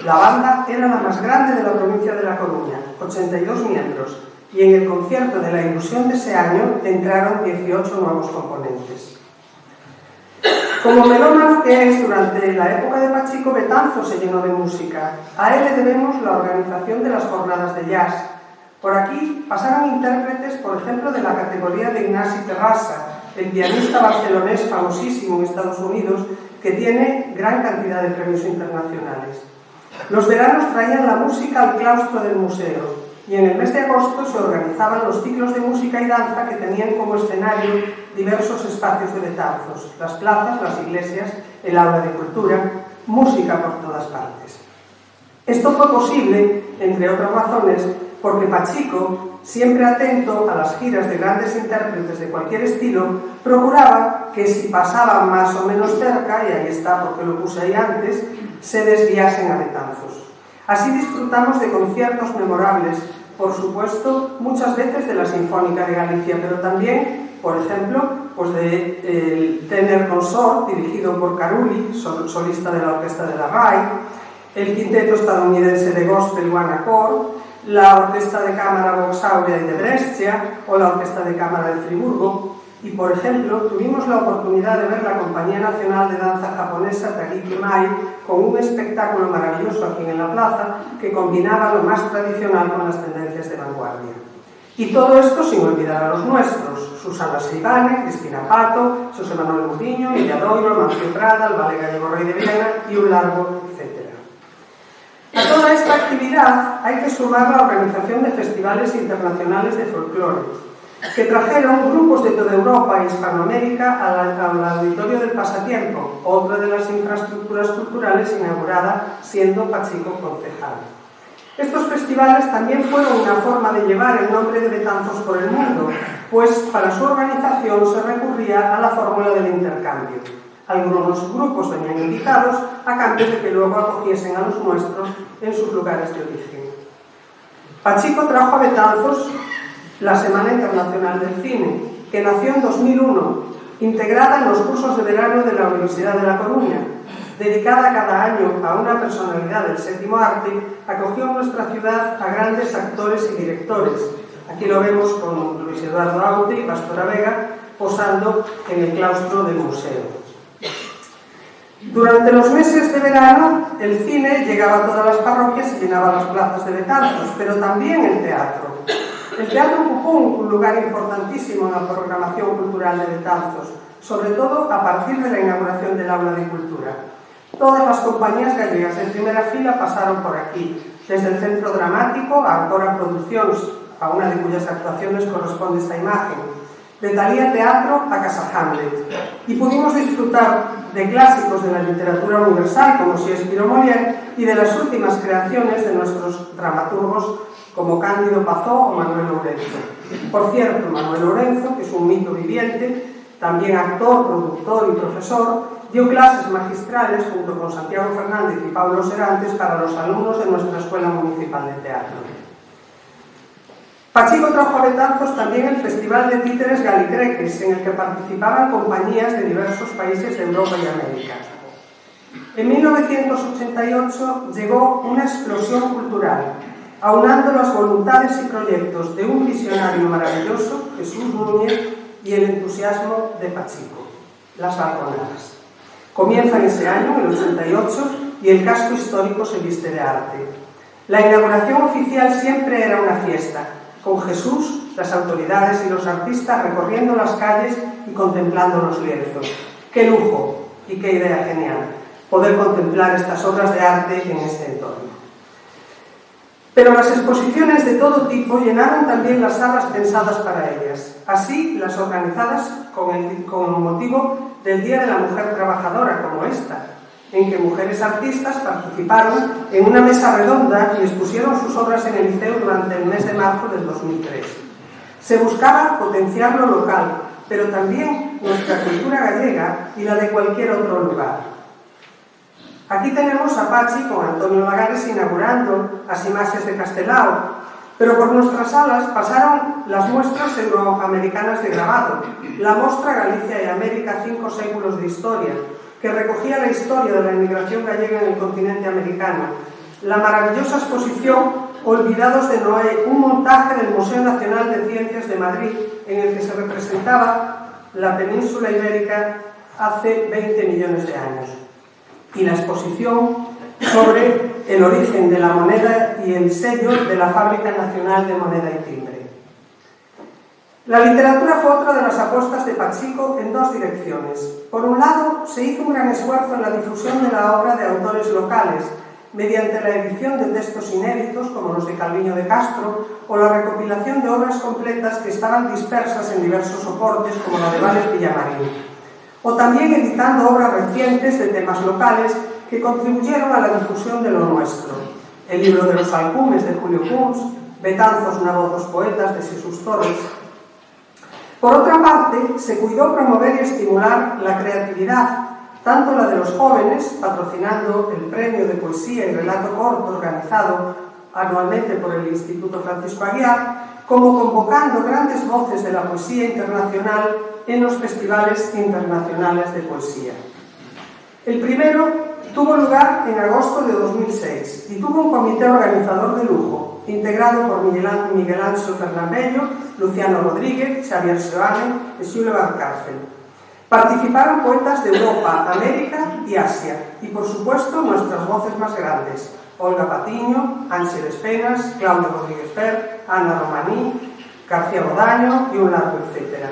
Speaker 4: la banda era la más grande de la provincia de La Coruña, 82 miembros, y en el concierto de la Ilusión de ese año entraron 18 nuevos componentes. Como melómano que es, durante la época de Pachico, Betanzos se llenó de música. A él le debemos la organización de las jornadas de jazz. Por aquí pasaron intérpretes, por ejemplo, de la categoría de Ignasi Terrassa, el pianista barcelonés famosísimo en Estados Unidos, que tiene gran cantidad de premios internacionales. Los veranos traían la música al claustro del museo y en el mes de agosto se organizaban los ciclos de música y danza que tenían como escenario diversos espacios de Betanzos, las plazas, las iglesias, el aula de cultura, música por todas partes. Esto fue posible, entre otras razones, porque Pachico, siempre atento a las giras de grandes intérpretes de cualquier estilo, procuraba que si pasaban más o menos cerca, y ahí está porque lo puse ahí antes, se desviasen a Betanzos. Así disfrutamos de conciertos memorables, por supuesto, muchas veces de la Sinfónica de Galicia, pero también, por ejemplo, pues del Tenor Consort, dirigido por Carulli, solista de la Orquesta de la RAI, el quinteto estadounidense de gospel One Accord, la Orquesta de Cámara Vox Aurea de Brescia o la Orquesta de Cámara de Friburgo. Y, por ejemplo, tuvimos la oportunidad de ver la Compañía Nacional de Danza Japonesa Tagiki Mai con un espectáculo maravilloso aquí en la plaza que combinaba lo más tradicional con las tendencias de vanguardia. Y todo esto sin olvidar a los nuestros, Susana Seivane, Cristina Pato, José Manuel Mutiño, Illadoiro, Mancio Prada, el Ballet Gallego Rey de Viena y un largo etcétera. A toda esta actividad hay que sumar la organización de festivales internacionales de folclore, que trajeron grupos de toda Europa e Hispanoamérica al Auditorio del Pasatiempo, otra de las infraestructuras culturales inaugurada siendo Pachico concejal. Estos festivales también fueron una forma de llevar el nombre de Betanzos por el mundo, pues para su organización se recurría a la fórmula del intercambio. Algunos grupos venían invitados a cambio de que luego acogiesen a los nuestros en sus lugares de origen. Pachico trajo a Betanzos la Semana Internacional del Cine que nació en 2001, integrada en los cursos de verano de la Universidad de La Coruña, dedicada cada año a una personalidad del séptimo arte, acogió en nuestra ciudad a grandes actores y directores. Aquí lo vemos con Luis Eduardo Aute y Pastora Vega posando en el claustro del museo. Durante los meses de verano, el cine llegaba a todas las parroquias y llenaba las plazas de Betanzos, pero también el teatro. El teatro ocupó un lugar importantísimo en la programación cultural de Betanzos, sobre todo a partir de la inauguración del Aula de Cultura. Todas las compañías gallegas de primera fila pasaron por aquí, desde el Centro Dramático a Ancora Produccións, a una de cuyas actuaciones corresponde esta imagen, de Talía Teatro a Casa Hamlet, y pudimos disfrutar de clásicos de la literatura universal como Shakespeare o Molière y de las últimas creaciones de nuestros dramaturgos como Cándido Pazó o Manuel Lourenço. Por cierto, Manuel Lourenço, que es un mito viviente, también actor, productor y profesor, dio clases magistrales junto con Santiago Fernández y Pablo Serantes para los alumnos de nuestra Escuela Municipal de Teatro. Pachico trajo a Betanzos también el Festival de Títeres Galicreques, en el que participaban compañías de diversos países de Europa y América. En 1988 llegó una explosión cultural, aunando las voluntades y proyectos de un visionario maravilloso, Jesús Núñez, y el entusiasmo de Pachico, las balconadas. Comienzan ese año, el 88, y el casco histórico se viste de arte. La inauguración oficial siempre era una fiesta, con Jesús, las autoridades y los artistas recorriendo las calles y contemplando los lienzos. ¡Qué lujo y qué idea genial! Poder contemplar estas obras de arte en este entorno. Pero las exposiciones de todo tipo llenaron también las salas pensadas para ellas, así las organizadas con motivo del Día de la Mujer Trabajadora, como esta, en que mujeres artistas participaron en una mesa redonda y expusieron sus obras en el liceo durante el mes de marzo del 2003. Se buscaba potenciar lo local, pero también nuestra cultura gallega y la de cualquier otro lugar. Aquí tenemos a Pachi con Antonio Lagares inaugurando as imaxes de Castelao, pero por nuestras salas pasaron las muestras euroamericanas de grabado, la Mostra Galicia y América 5 séculos de historia, que recogía la historia de la inmigración gallega en el continente americano, la maravillosa exposición Olvidados de Noé, un montaje del Museo Nacional de Ciencias de Madrid, en el que se representaba la península ibérica hace 20 millones de años, y la exposición sobre el origen de la moneda y el sello de la Fábrica Nacional de Moneda y Timbre. La literatura fue otra de las apuestas de Pachico en dos direcciones. Por un lado, se hizo un gran esfuerzo en la difusión de la obra de autores locales, mediante la edición de textos inéditos, como los de Calviño de Castro, o la recopilación de obras completas que estaban dispersas en diversos soportes, como la de Vales Villamarín. O también editando obras recientes de temas locales que contribuyeron a la difusión de lo nuestro. El libro de los Alcumes, de Julio Kunz, Betanzos, Nabozos Poetas, de Jesús Torres. Por otra parte, se cuidó promover y estimular la creatividad, tanto la de los jóvenes, patrocinando el Premio de Poesía y Relato Corto organizado anualmente por el Instituto Francisco Aguiar, como convocando grandes voces de la poesía internacional en los festivales internacionales de poesía. El primero tuvo lugar en agosto de 2006 y tuvo un comité organizador de lujo, integrado por Miguel Ángel Fernambello, Luciano Rodríguez, Xavier Seoane y Xulio Valcárcel. Participaron poetas de Europa, América y Asia, y por supuesto nuestras voces más grandes: Olga Patiño, Ángeles Penas, Claudio Rodríguez Fer, Ana Romaní, García Bodaño y un largo etcétera.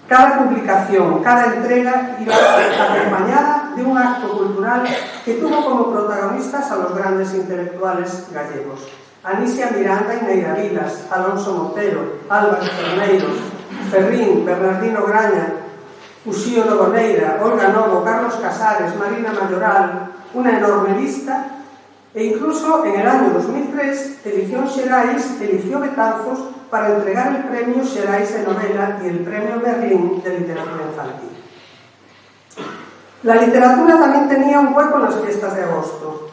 Speaker 4: Cada publicación, cada entrega iba acompañada de un acto cultural que tuvo como protagonistas a los grandes intelectuales gallegos: Anisia Miranda y Neira Vilas, Alonso Montero, Álvaro Torneiros, Ferrín, Bernardino Graña, Uxío Novoneira, Olga Novo, Carlos Casares, Marina Mayoral, una enorme lista, e incluso en el año 2003, Edición Xerais eligió Betanzos para entregar el premio Xerais de Novela y el premio Berlín de Literatura Infantil. La literatura también tenía un hueco en las fiestas de agosto.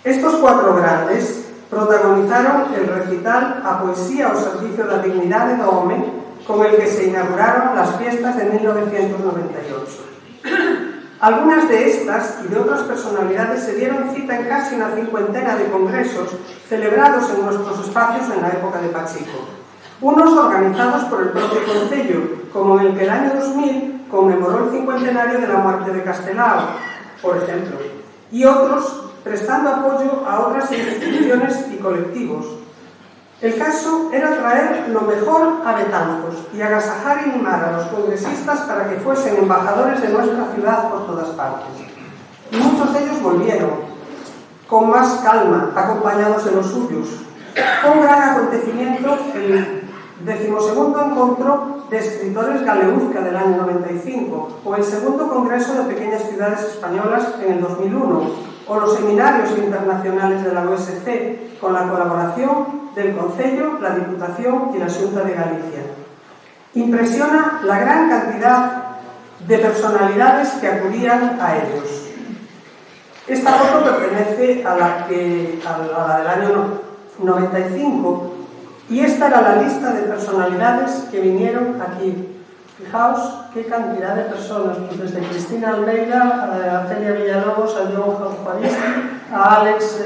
Speaker 4: Estos cuatro grandes protagonizaron el recital A Poesía ao Servicio da Dignidade do Home, con el que se inauguraron las fiestas de 1998. Algunas de estas y de otras personalidades se dieron cita en casi una cincuentena de congresos celebrados en nuestros espacios en la época de Pachico. Unos organizados por el propio Concello, como en el que el año 2000 conmemoró el cincuentenario de la muerte de Castelao, por ejemplo, y otros prestando apoyo a otras instituciones y colectivos. El caso era traer lo mejor a Betanzos y agasajar y animar a los congresistas para que fuesen embajadores de nuestra ciudad por todas partes. Y muchos de ellos volvieron, con más calma, acompañados de los suyos. Fue un gran acontecimiento el 12º encuentro de escritores Galeuzca del año 95, o el segundo congreso de pequeñas ciudades españolas en el 2001, o los seminarios internacionales de la OSC, con la colaboración del Concello, la Diputación y la Xunta de Galicia. Impresiona la gran cantidad de personalidades que acudían a ellos. Esta foto pertenece a la del año 95, y esta era la lista de personalidades que vinieron aquí. Fijaos qué cantidad de personas, pues desde Cristina Almeida, a Celia Villalobos, a John Juaristi, a Alex,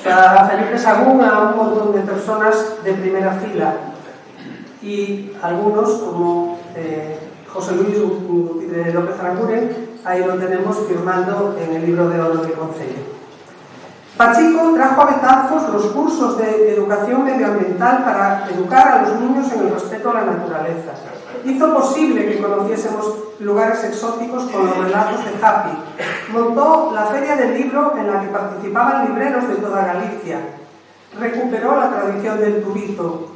Speaker 4: a Felipe Sagún, a un montón de personas de primera fila. Y algunos, como José Luis López Aranguren, ahí lo tenemos firmando en el libro de oro del Concello. Pachico trajo a Betanzos los cursos de educación medioambiental para educar a los niños en el respeto a la naturaleza. Hizo posible que conociésemos lugares exóticos con los relatos de Happy. Montó la Feria del Libro en la que participaban libreros de toda Galicia. Recuperó la tradición del turito.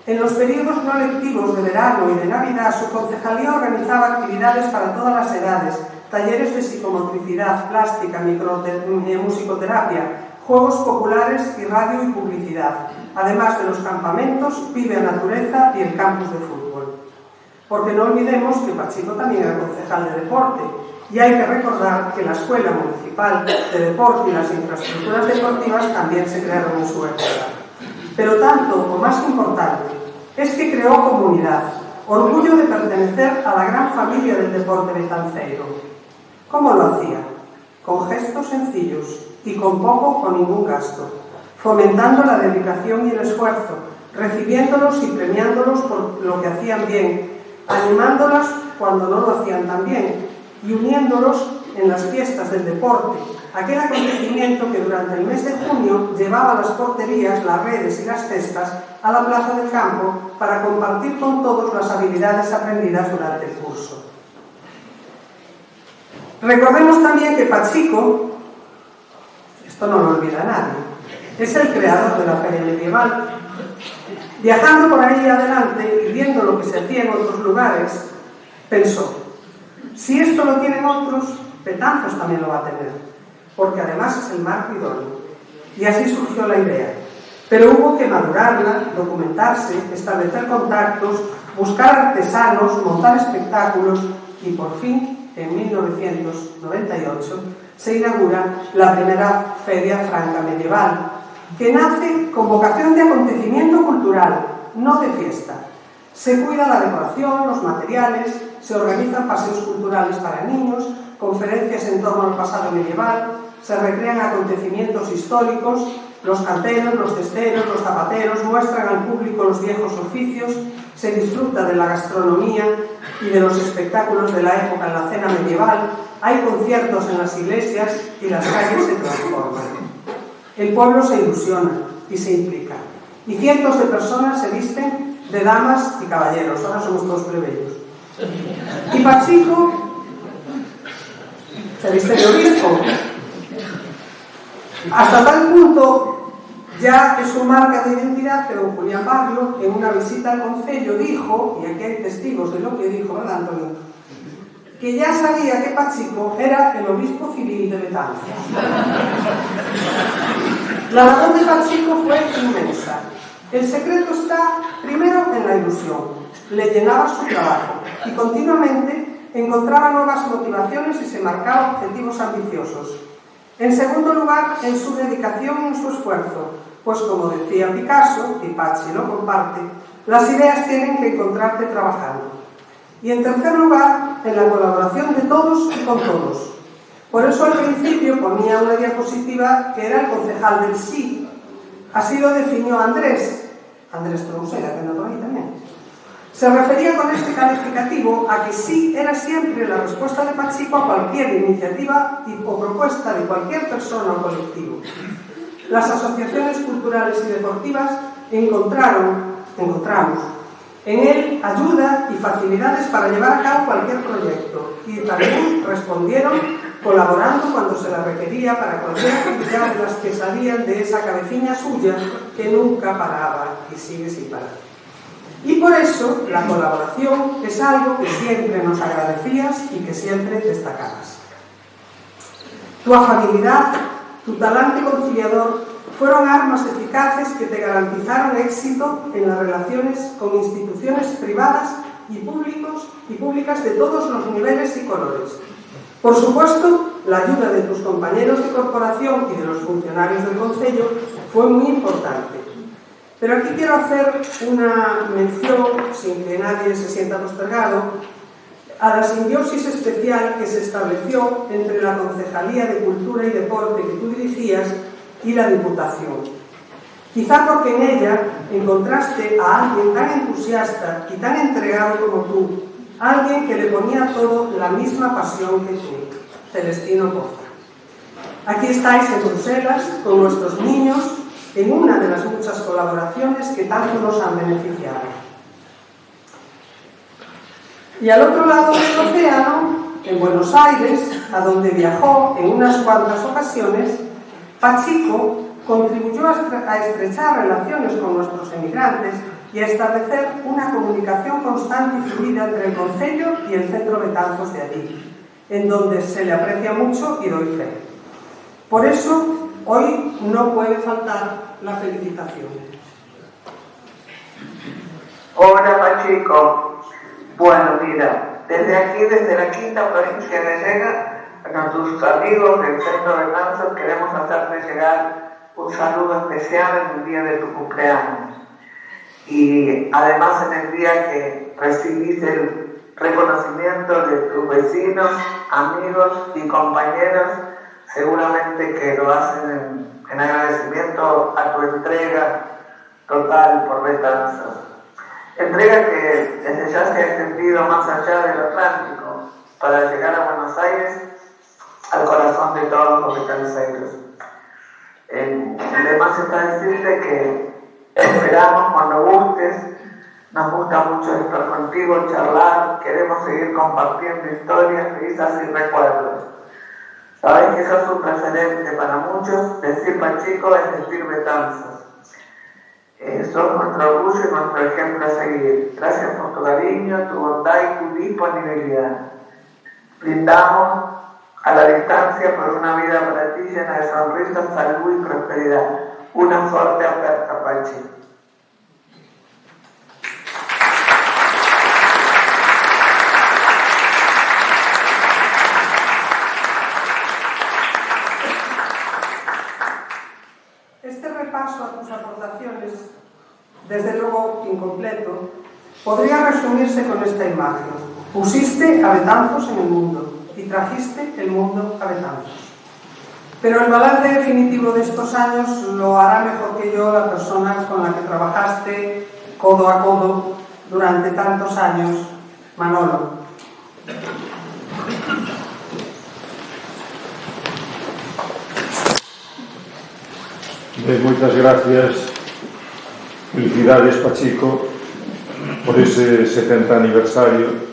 Speaker 4: En los periodos no lectivos de verano y de Navidad, su concejalía organizaba actividades para todas las edades, talleres de psicomotricidad, plástica, musicoterapia, juegos populares y radio y publicidad, además de los campamentos, Vive a Natureza y el campus de fútbol. Porque no olvidemos que Pachico también era concejal de deporte, y hay que recordar que la Escuela Municipal de Deporte y las infraestructuras deportivas también se crearon en su época. Pero tanto o más importante es que creó comunidad, orgullo de pertenecer a la gran familia del deporte betanceiro. ¿Cómo lo hacía? Con gestos sencillos y con poco o ningún gasto, fomentando la dedicación y el esfuerzo, recibiéndolos y premiándolos por lo que hacían bien, animándolas cuando no lo hacían tan bien y uniéndolos en las fiestas del deporte, aquel acontecimiento que durante el mes de junio llevaba las porterías, las redes y las cestas a la plaza del campo para compartir con todos las habilidades aprendidas durante el curso. Recordemos también que Pachico, esto no lo olvida nadie, es el creador de la Feria Medieval. Viajando por ahí adelante y viendo lo que se hacía en otros lugares, pensó, si esto lo tienen otros, Betanzos también lo va a tener, porque además es el marco idóneo. Y así surgió la idea. Pero hubo que madurarla, documentarse, establecer contactos, buscar artesanos, montar espectáculos y por fin, en 1998, se inaugura la primera Feria Franca Medieval, que nace con vocación de acontecimiento cultural, no de fiesta. Se cuida la decoración, los materiales, se organizan paseos culturales para niños, conferencias en torno al pasado medieval, se recrean acontecimientos históricos, los canteros, los cesteros, los zapateros muestran al público los viejos oficios, se disfruta de la gastronomía y de los espectáculos de la época en la cena medieval, hay conciertos en las iglesias y las calles se transforman. El pueblo se ilusiona y se implica, y cientos de personas se visten de damas y caballeros, ahora somos todos plebeyos. Y Pachico se viste de obispo. Hasta tal punto ya es su marca de identidad que don Julián Barrio, en una visita al concello, dijo, y aquí hay testigos de lo que dijo, ¿verdad, Antonio?, que ya sabía que Pachico era el obispo civil de Betanzos. La labor de Pachico fue inmensa. El secreto está, primero, en la ilusión. Le llenaba su trabajo y continuamente encontraba nuevas motivaciones y se marcaba objetivos ambiciosos. En segundo lugar, en su dedicación y en su esfuerzo, pues como decía Picasso, y Pachi lo comparte, Las ideas tienen que encontrarte trabajando. Y en tercer lugar, en la colaboración de todos y con todos. Por eso al principio ponía una diapositiva que era el concejal del sí. Así lo definió Andrés Trousera, que anda por ahí también. Se refería con este calificativo a que sí era siempre la respuesta de Pachico a cualquier iniciativa o propuesta de cualquier persona o colectivo. Las asociaciones culturales y deportivas encontramos en él ayuda y facilidades para llevar a cabo cualquier proyecto y también respondieron colaborando cuando se la requería para cualquier actividad de las que salían de esa cabecilla suya que nunca paraba y sigue sin parar. Y por eso la colaboración es algo que siempre nos agradecías y que siempre destacabas. Tu afabilidad, tu talante conciliador fueron armas eficaces que te garantizaron éxito en las relaciones con instituciones privadas y públicas de todos los niveles y colores. Por supuesto, la ayuda de tus compañeros de corporación y de los funcionarios del Concello fue muy importante. Pero aquí quiero hacer una mención, sin que nadie se sienta postergado, a la simbiosis especial que se estableció entre la Concejalía de Cultura y Deporte que tú dirigías y la Diputación. Quizá porque en ella encontraste a alguien tan entusiasta y tan entregado como tú, alguien que le ponía todo la misma pasión que tú, Celestino Poza. Aquí estáis en Bruselas con nuestros niños en una de las muchas colaboraciones que tanto nos han beneficiado. Y al otro lado del océano, en Buenos Aires, a donde viajó en unas cuantas ocasiones, Pachico contribuyó a estrechar relaciones con nuestros emigrantes y a establecer una comunicación constante y fluida entre el Concello y el Centro Betanzos de allí, en donde se le aprecia mucho y doy fe. Por eso, hoy no puede faltar la felicitación.
Speaker 9: Hola Pachico. Bueno, mira, desde aquí, desde la quinta provincia de Lega, a tus amigos del Centro Betanzos queremos hacerte llegar un saludo especial en el día de tu cumpleaños. Y además en el día que recibís el reconocimiento de tus vecinos, amigos y compañeros, seguramente que lo hacen en agradecimiento a tu entrega total por Betanzos. Entrega que desde ya se ha extendido más allá del Atlántico para llegar a Buenos Aires, al corazón de todos los betanceros. Además está decirte que esperamos cuando gustes, nos gusta mucho estar contigo, charlar, queremos seguir compartiendo historias, risas y recuerdos. Sabes que sos un referente para muchos, decir Pachico es decir Betanzos. Sos nuestro orgullo y nuestro ejemplo a seguir. Gracias por tu cariño, tu bondad y tu disponibilidad. Brindamos a la distancia por una vida para ti llena de sonrisas, salud y prosperidad. Una fuerte oferta, Pachi.
Speaker 4: Este repaso a tus aportaciones, desde luego incompleto, podría resumirse con esta imagen. Pusiste a Betanzos en el mundo y trajiste el mundo a Betanzos. Pero el balance definitivo de estos años lo hará mejor que yo la persona con la que trabajaste codo a codo durante tantos años, Manolo.
Speaker 10: Moitas gracias, felicidades Pachico por ese 70 aniversario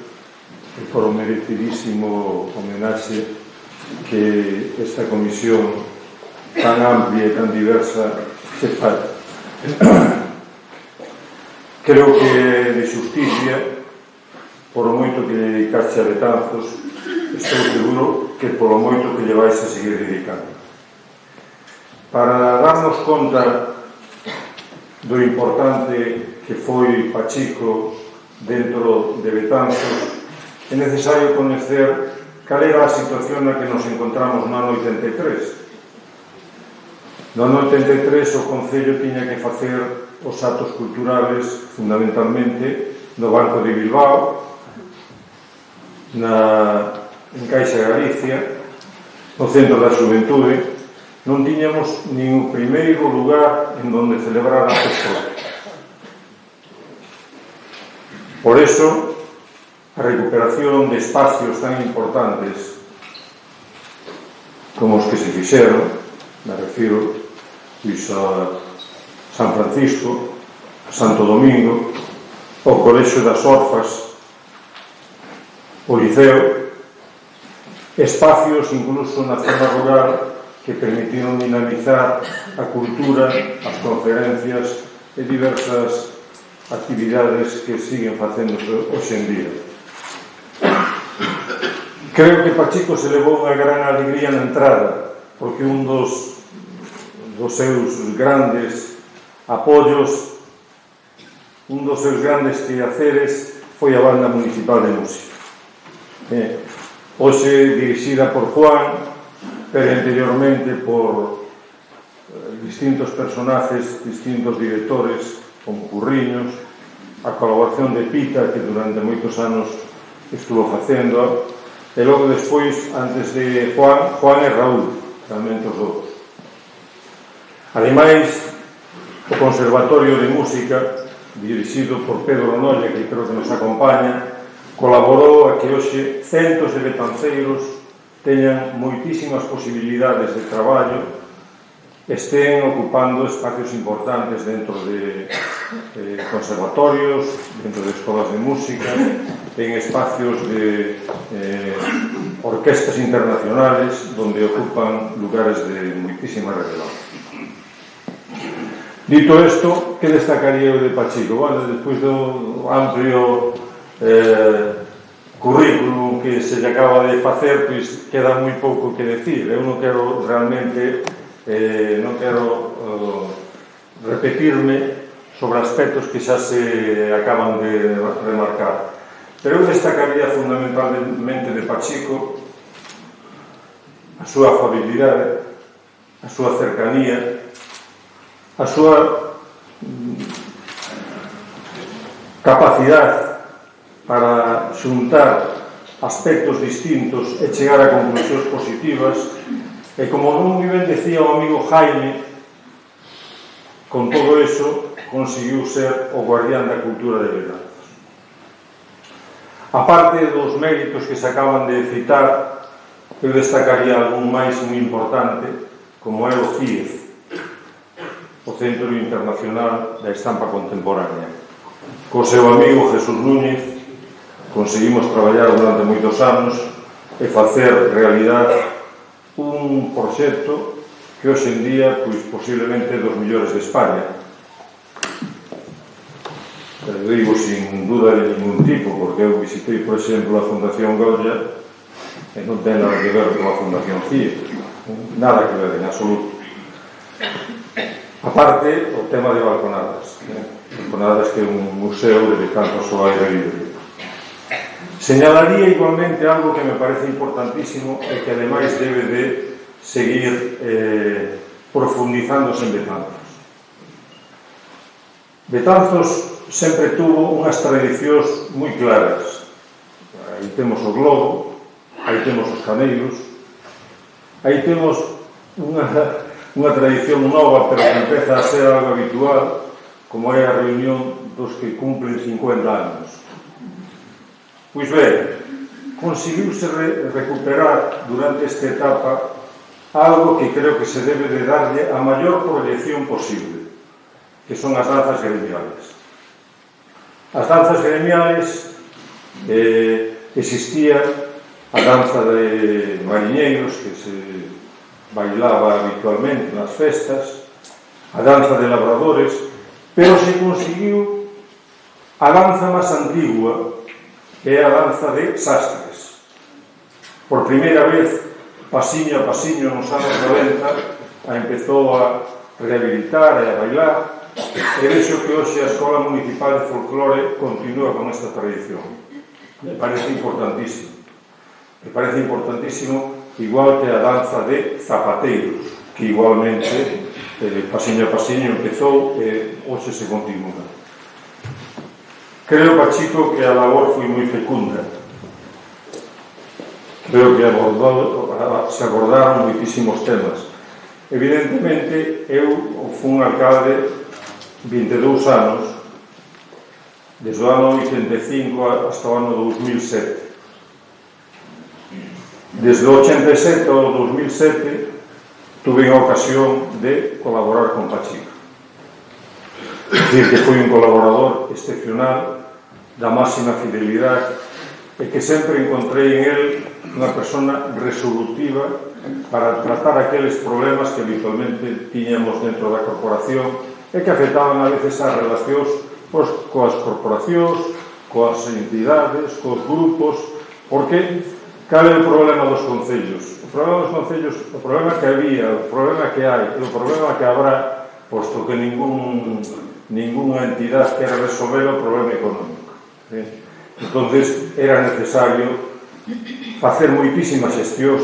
Speaker 10: e por o merecidísimo homenaxe que esta comisión tan amplia e tan diversa se fai. Creo que de xusticia, por o moito que lle dedicaste a Betanzos, estou seguro que por o moito que lle vais a seguir dedicando. Para darnos conta do importante que foi Pachico dentro de Betanzos, é necesario coñecer cal era a situación na que nos encontramos no ano 83. No ano 83 o Concello tiña que facer os actos culturales fundamentalmente no Banco de Bilbao, en Caixa Galicia, no Centro da Xuventude. Non tiñamos nin o primeiro lugar en donde celebrar a festa. Por eso, a recuperación de espacios tan importantes como os que se fixeron, me refiro a San Francisco, a Santo Domingo, o Colexio das Orfas, o Liceo, espacios incluso na zona rural que permitiron dinamizar a cultura, as conferencias e diversas actividades que siguen facéndose hoxe en día. Creo que Pachico se levou unha gran alegría na entrada, porque un dos seus grandes apoios, un dos seus grandes quehaceres foi a Banda Municipal de Música. Hoxe dirixida por Juan, pero anteriormente por distintos personajes, distintos directores, como Curriños, a colaboración de Pita, que durante moitos anos estuvo facendo, e logo despois, antes de Juan e Raúl, realmente os dous. Ademais, o Conservatorio de Música, dirixido por Pedro Nolle, que creo que nos acompaña, colaborou a que hoxe centos de betanceiros teñan moitísimas posibilidades de traballo, estén ocupando espacios importantes dentro de conservatorios, dentro de escolas de música, en espacios de orquestas internacionales, donde ocupan lugares de moitísima relevancia. Dito isto, que destacaría eu de Pachico? Bueno, despois do amplio currículum que se lle acaba de facer, pois queda moi pouco que decir. Eu non quero realmente repetirme sobre aspectos que xa se acaban de remarcar, pero eu destacaría fundamentalmente de Pachico a súa afabilidade, a súa cercanía, a súa capacidade para xuntar aspectos distintos e chegar a conclusións positivas, e como moi ben decía o amigo Jaime, con todo eso conseguiu ser o guardián da cultura de Betanzos. A parte dos méritos que se acaban de citar, eu destacaría algún máis moi importante, como é o CIEF, o Centro Internacional da Estampa Contemporánea. Co seu amigo Jesús Núñez conseguimos traballar durante moitos anos e facer realidade un proxecto que hoxe en día, pois, posiblemente é dos mellores de España. Pero digo sin duda de ningún tipo, porque eu visitei, por exemplo, a Fundación Goya e non ten nada que ver con a Fundación CIE, nada que ver en absoluto. Aparte, o tema de Balconadas, Balconadas que é un museo de Betanzos ao aire libre. Señalaría igualmente algo que me parece importantísimo e que ademais debe de seguir profundizándose en Betanzos. Betanzos sempre tuvo unhas tradicións moi claras. Aí temos o globo, aí temos os caneiros, aí temos unha tradición nova, pero que empeza a ser algo habitual, como é a reunión dos que cumplen 50 anos. Pois ben, conseguiuse recuperar durante esta etapa algo que creo que se debe de darlle a maior proyección posible, que son as danzas gremiales. As danzas gremiales existía a danza de mariñeiros que se bailaba habitualmente nas festas, a danza de labradores, pero se conseguiu a danza máis antigua, que é a danza de sastres. Por primeira vez, pasiño a pasiño, nos anos 90, empezou a rehabilitar e a bailar, e vexo que hoxe a Escola Municipal de Folclore continúa con esta tradición. Me parece importantísimo. Me parece importantísimo, igual que a danza de zapateiros, que igualmente pasiño a pasiño empezou e hoxe se continúa. Creo, Pachico, que a labor foi moi fecunda. Creo que se abordaron moitísimos temas. Evidentemente, eu fui alcalde 22 anos, desde o ano 85 hasta o ano 2007. Desde o 87 ao 2007 tuve a ocasión de colaborar con Pachico. É dicir, que foi un colaborador excepcional, da máxima fidelidade, e que sempre encontrei en él unha persona resolutiva para tratar aqueles problemas que habitualmente tiñamos dentro da corporación e que afectaban a veces as relacións coas corporacións, coas entidades, cos grupos, porque cal é o problema dos concellos? O problema dos concellos, o problema que había, o problema que hai e o problema que habrá, posto que ninguna entidade quere resolver o problema económico. Entonces era necesario facer moitísimas xestións,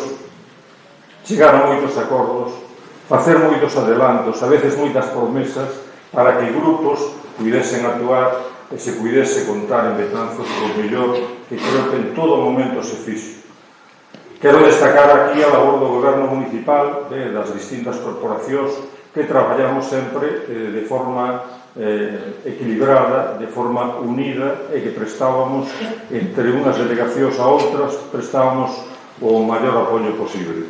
Speaker 10: chegar a moitos acordos, facer moitos adelantos, a veces moitas promesas, para que grupos pudesen actuar e se pudese contar en Betanzos co mellor, que creo que en todo momento se fixo. Quero destacar aquí a labor do goberno municipal, das distintas corporacións, que traballamos sempre de forma equilibrada, de forma unida, e que prestábamos entre unhas delegacións a outras, prestábamos o maior apoio posible.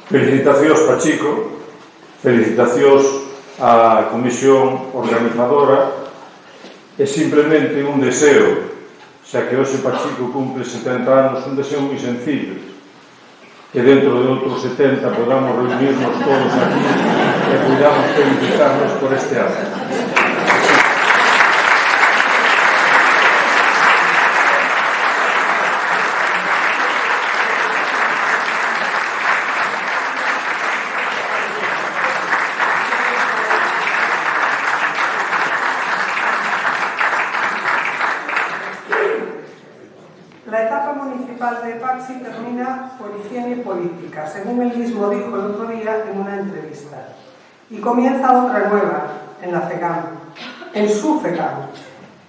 Speaker 10: Felicitacións, Pachico, felicitacións á comisión organizadora, e simplemente un deseo, xa que hoxe Pachico cumple 70 anos, un deseo moi sencillo, que dentro de outros 70 podamos reunirnos todos aquí e podamos felicitarnos por este ano.
Speaker 4: La etapa municipal de Pachi termina por higiene política, según él mismo dijo el otro día en una entrevista. Y comienza otra nueva en la FECAM, en su FECAM,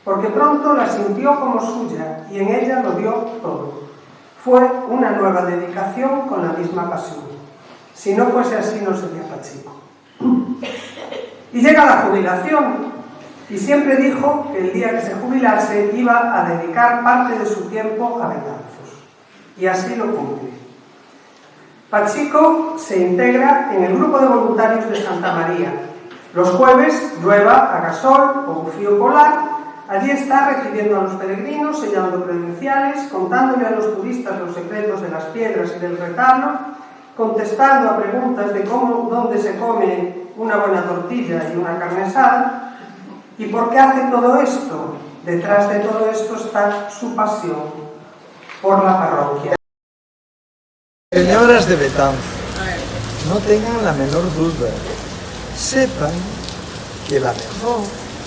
Speaker 4: porque pronto la sintió como suya y en ella lo dio todo. Fue una nueva dedicación con la misma pasión. Si no fuese así, no sería Pachico. Y llega la jubilación. Y siempre dijo que el día que se jubilase iba a dedicar parte de su tiempo a Betanzos. Y así lo cumple. Pachico se integra en el grupo de voluntarios de Santa María. Los jueves, llueva, haga sol o frío polar, allí está recibiendo a los peregrinos, sellando credenciales, contándole a los turistas los secretos de las piedras y del retablo, contestando a preguntas de cómo, dónde se come una buena tortilla y una carne asada. ¿Y por qué hace todo esto? Detrás de todo esto está su pasión por la parroquia.
Speaker 11: Señoras de Betanzos, no tengan la menor duda. Sepan que la mejor,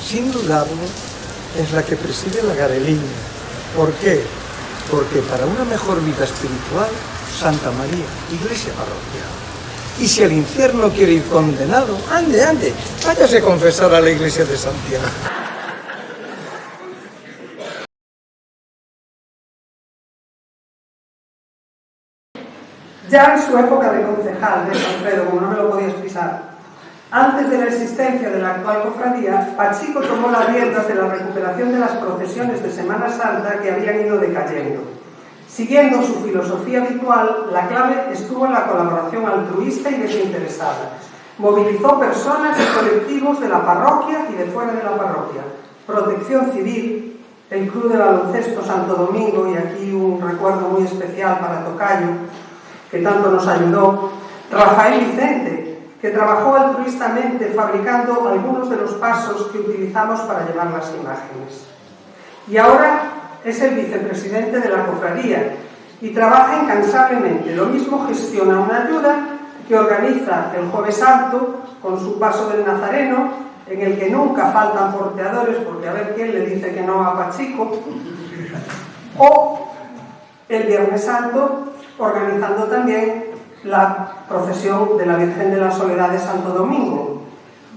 Speaker 11: sin dudarlo, es la que preside la Gareliña. ¿Por qué? Porque para una mejor vida espiritual, Santa María, iglesia parroquial. Y si al infierno quiere ir condenado, ande, ande, váyase a confesar a la iglesia de Santiago.
Speaker 4: Ya en su época de concejal de San Pedro, como no me lo podías pisar, antes de la existencia de la actual cofradía, Pachico tomó las riendas de la recuperación de las procesiones de Semana Santa que habían ido decayendo. Siguiendo su filosofía habitual, la clave estuvo en la colaboración altruista y desinteresada. Movilizó personas y colectivos de la parroquia y de fuera de la parroquia. Protección Civil, el Club de Baloncesto Santo Domingo, y aquí un recuerdo muy especial para Tocayo, que tanto nos ayudó, Rafael Vicente, que trabajó altruistamente fabricando algunos de los pasos que utilizamos para llevar las imágenes. Y ahora es el vicepresidente de la cofradía y trabaja incansablemente. Lo mismo gestiona una ayuda que organiza el Jueves Santo con su paso del Nazareno, en el que nunca faltan porteadores, porque a ver quién le dice que no a Pachico, o el Viernes Santo, organizando también la procesión de la Virgen de la Soledad de Santo Domingo,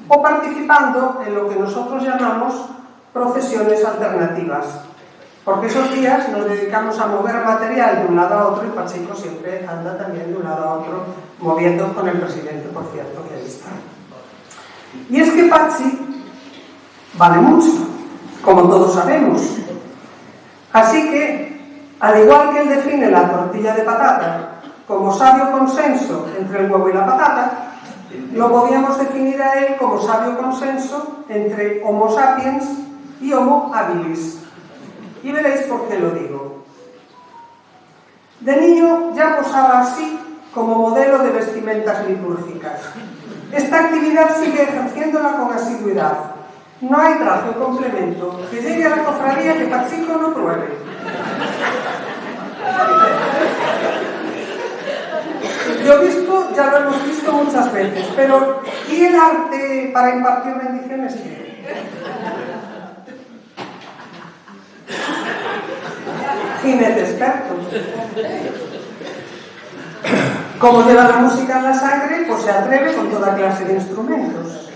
Speaker 4: o participando en lo que nosotros llamamos procesiones alternativas, porque esos días nos dedicamos a mover material de un lado a otro y Pacheco siempre anda también de un lado a otro moviendo con el presidente, por cierto, que ahí está. Y es que Pachi vale mucho, como todos sabemos. Así que, al igual que él define la tortilla de patata como sabio consenso entre el huevo y la patata, lo podíamos definir a él como sabio consenso entre Homo sapiens y Homo habilis. Y veréis por qué lo digo. De niño ya posaba así como modelo de vestimentas litúrgicas. Esta actividad sigue ejerciéndola con asiduidad. No hay traje o complemento que llegue a la cofradía que Pacheco no pruebe. De obispo ya lo hemos visto muchas veces, pero ¿y el arte para impartir bendiciones qué? Jinete experto. Como lleva la música en la sangre, pues se atreve con toda clase de instrumentos.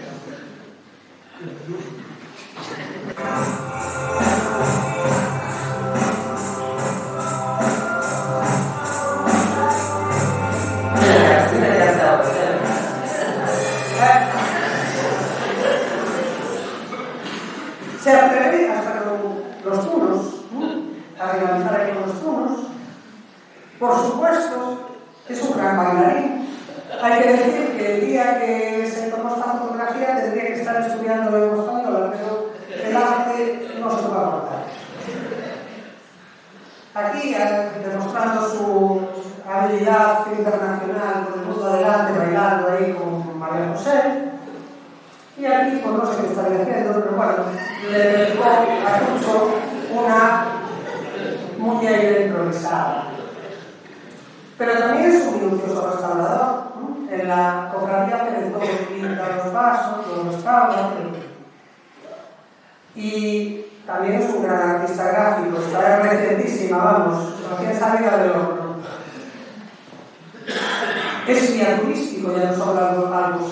Speaker 4: Se atreve hasta con los tunos, a realizar ahí con los tunos. Por supuesto, es un gran bailarín. Hay que decir que el día que se tomó esta fotografía tendría que estar estudiando y mostrándola, pero el arte no se puede aguantar. Aquí, demostrando su habilidad internacional con el mundo adelante, bailando ahí con María José. Y aquí, pues no sé qué estaría haciendo, pero bueno, le dedicó a Cucho una muy improvisada. Pero también es un minucioso restaurador. En la cofradía hace de todo, pinta los vasos, los restaura. Y también es un gran artista gráfico, está recientísima, vamos, recién salida del horno. Es guía turístico, ya nos habla algo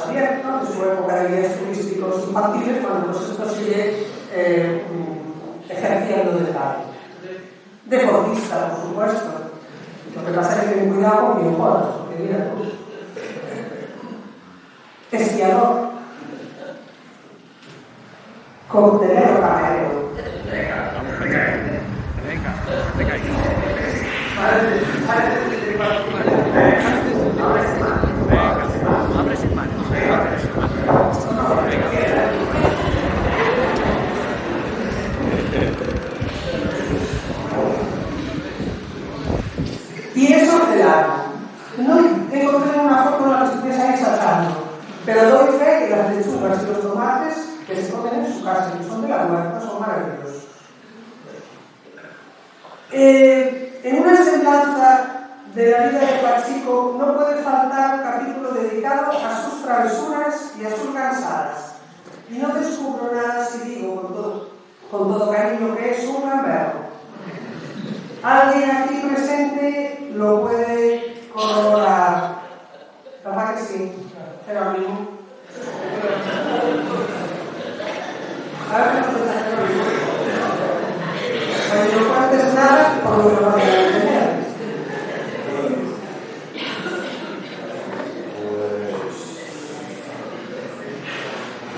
Speaker 4: abierto, de su época de guías turísticos infantiles, cuando pues esto sigue ejerciendo de tal. Deportista, por supuesto. Lo que pasa es que ten cuidado con quien jodas, porque mira tú. Esquiador. Coctelero camarero. Y eso te da. No tengo que tener una foto de las que estés ahí saltando, pero doy fe que las lechugas y los tomates que se comen en su casa y son de la huerta son maravillosos. En una semblanza de la vida de Pacheco no puede faltar un capítulo dedicado a sus travesuras y a sus cansadas. Y no descubro nada si digo con todo cariño que es un gamberro. Alguien aquí presente lo puede corroborar. ¿Verdad que sí? Pero a mí no. A ver, no cuentes nada por lo que vas a tener.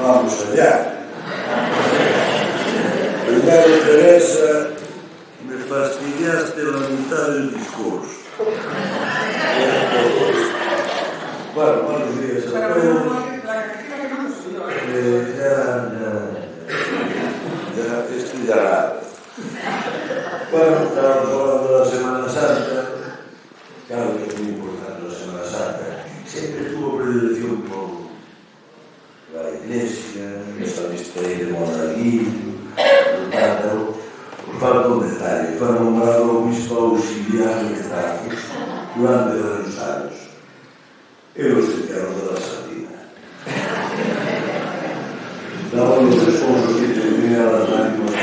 Speaker 12: Vamos allá. Primero, Teresa, me fastidiaste la mitad del discurso. Bueno, buenos días a todos. Estoy ya. Bueno, estábamos hablando de la Semana Santa. Claro que es muy importante la Semana Santa. Siempre tuvo predilección por la Iglesia, San Misterio de Monarquía, el Pártaro. Por falta un detalle, fue nombrado obispo auxiliar de Tagus durante varios años. Y los entierros de la Sardina. Daban los esposos que tenían las lágrimas.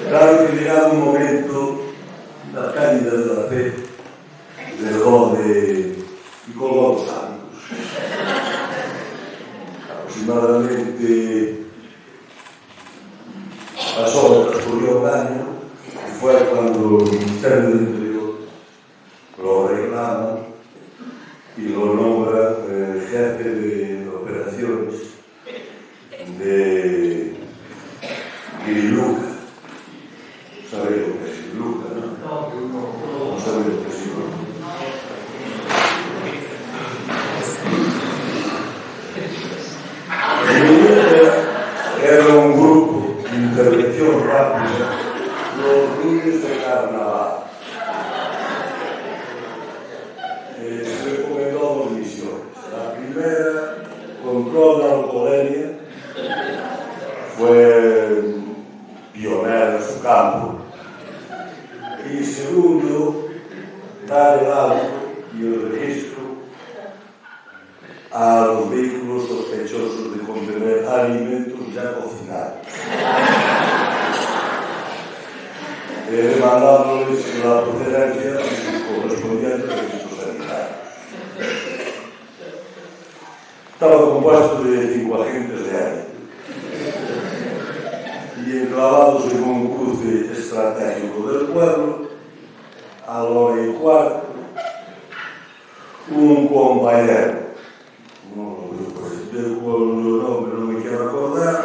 Speaker 12: Claro que llegado un momento, la caída de la fe, que pasó, transcurrió un año, y fue cuando el Ministerio del Interior lo reclama y lo nombra jefe de operaciones de Iriluca. ¿Sabéis lo que es Iriluca, no? No sabéis lo que es Iriluca. Era un grupo de intervención rápida los lunes de carnaval. Se recomendó dos misiones. La primera, control de la alcoholemia, fue pionera en su campo. Y segundo, dar el alto y el registro a los vehículos sospechosos de contener alimentos ya cocinados, demandándoles la procedencia de sus correspondientes registros sanitarios. Estaba compuesto de 5 agentes de área y enclavados en un cruce estratégico del pueblo, a la hora y cuarto, un compañero, del cual nombre no me quiero acordar,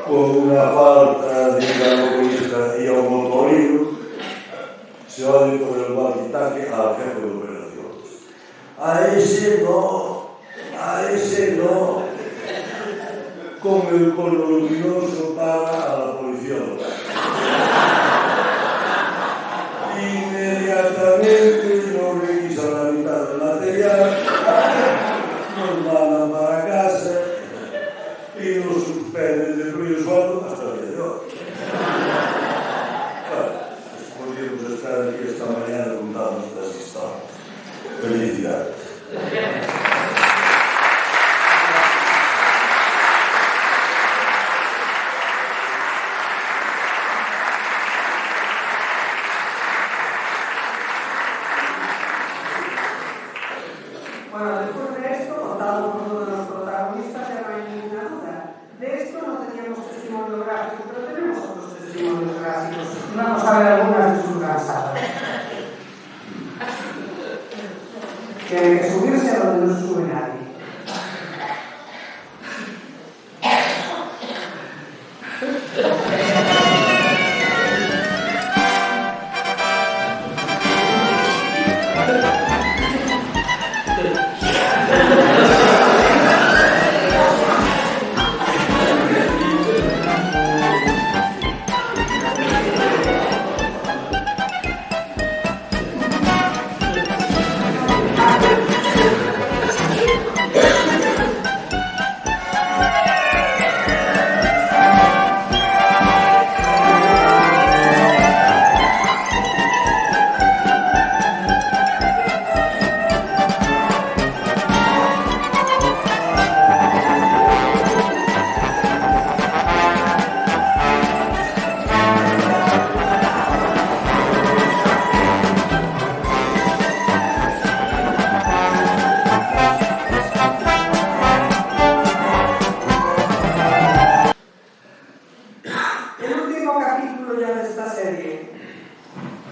Speaker 12: con una falta de egoísta y a un motorino, se oye por el walkie-talkie al jefe de operaciones. A ese no, con el cono luminoso para a la policía local. Inmediatamente nos revisan la mitad del material, nos mandan para casa y nos suspenden de ruido sueldo hasta el día de hoy. Bueno, podríamos estar aquí esta mañana contando estas historias. Felicidades.
Speaker 4: Bueno, después de esto, contado por todos los protagonistas, ya no hay ninguna duda. De esto no teníamos testimonio gráfico, pero tenemos otros testimonios gráficos. Vamos a ver algunas de sus cansadas. Que hay que subirse a donde no sube nadie.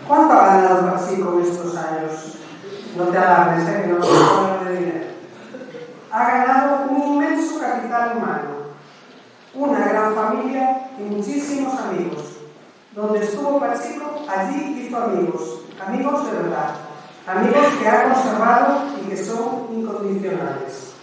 Speaker 4: ¿Cuánto ha ganado Pachico en estos años? No te alarmes, que no se pone de dinero. Ha ganado un inmenso capital humano, una gran familia y muchísimos amigos. Donde estuvo Pachico, allí hizo amigos, amigos de verdad, amigos que ha conservado y que son incondicionales.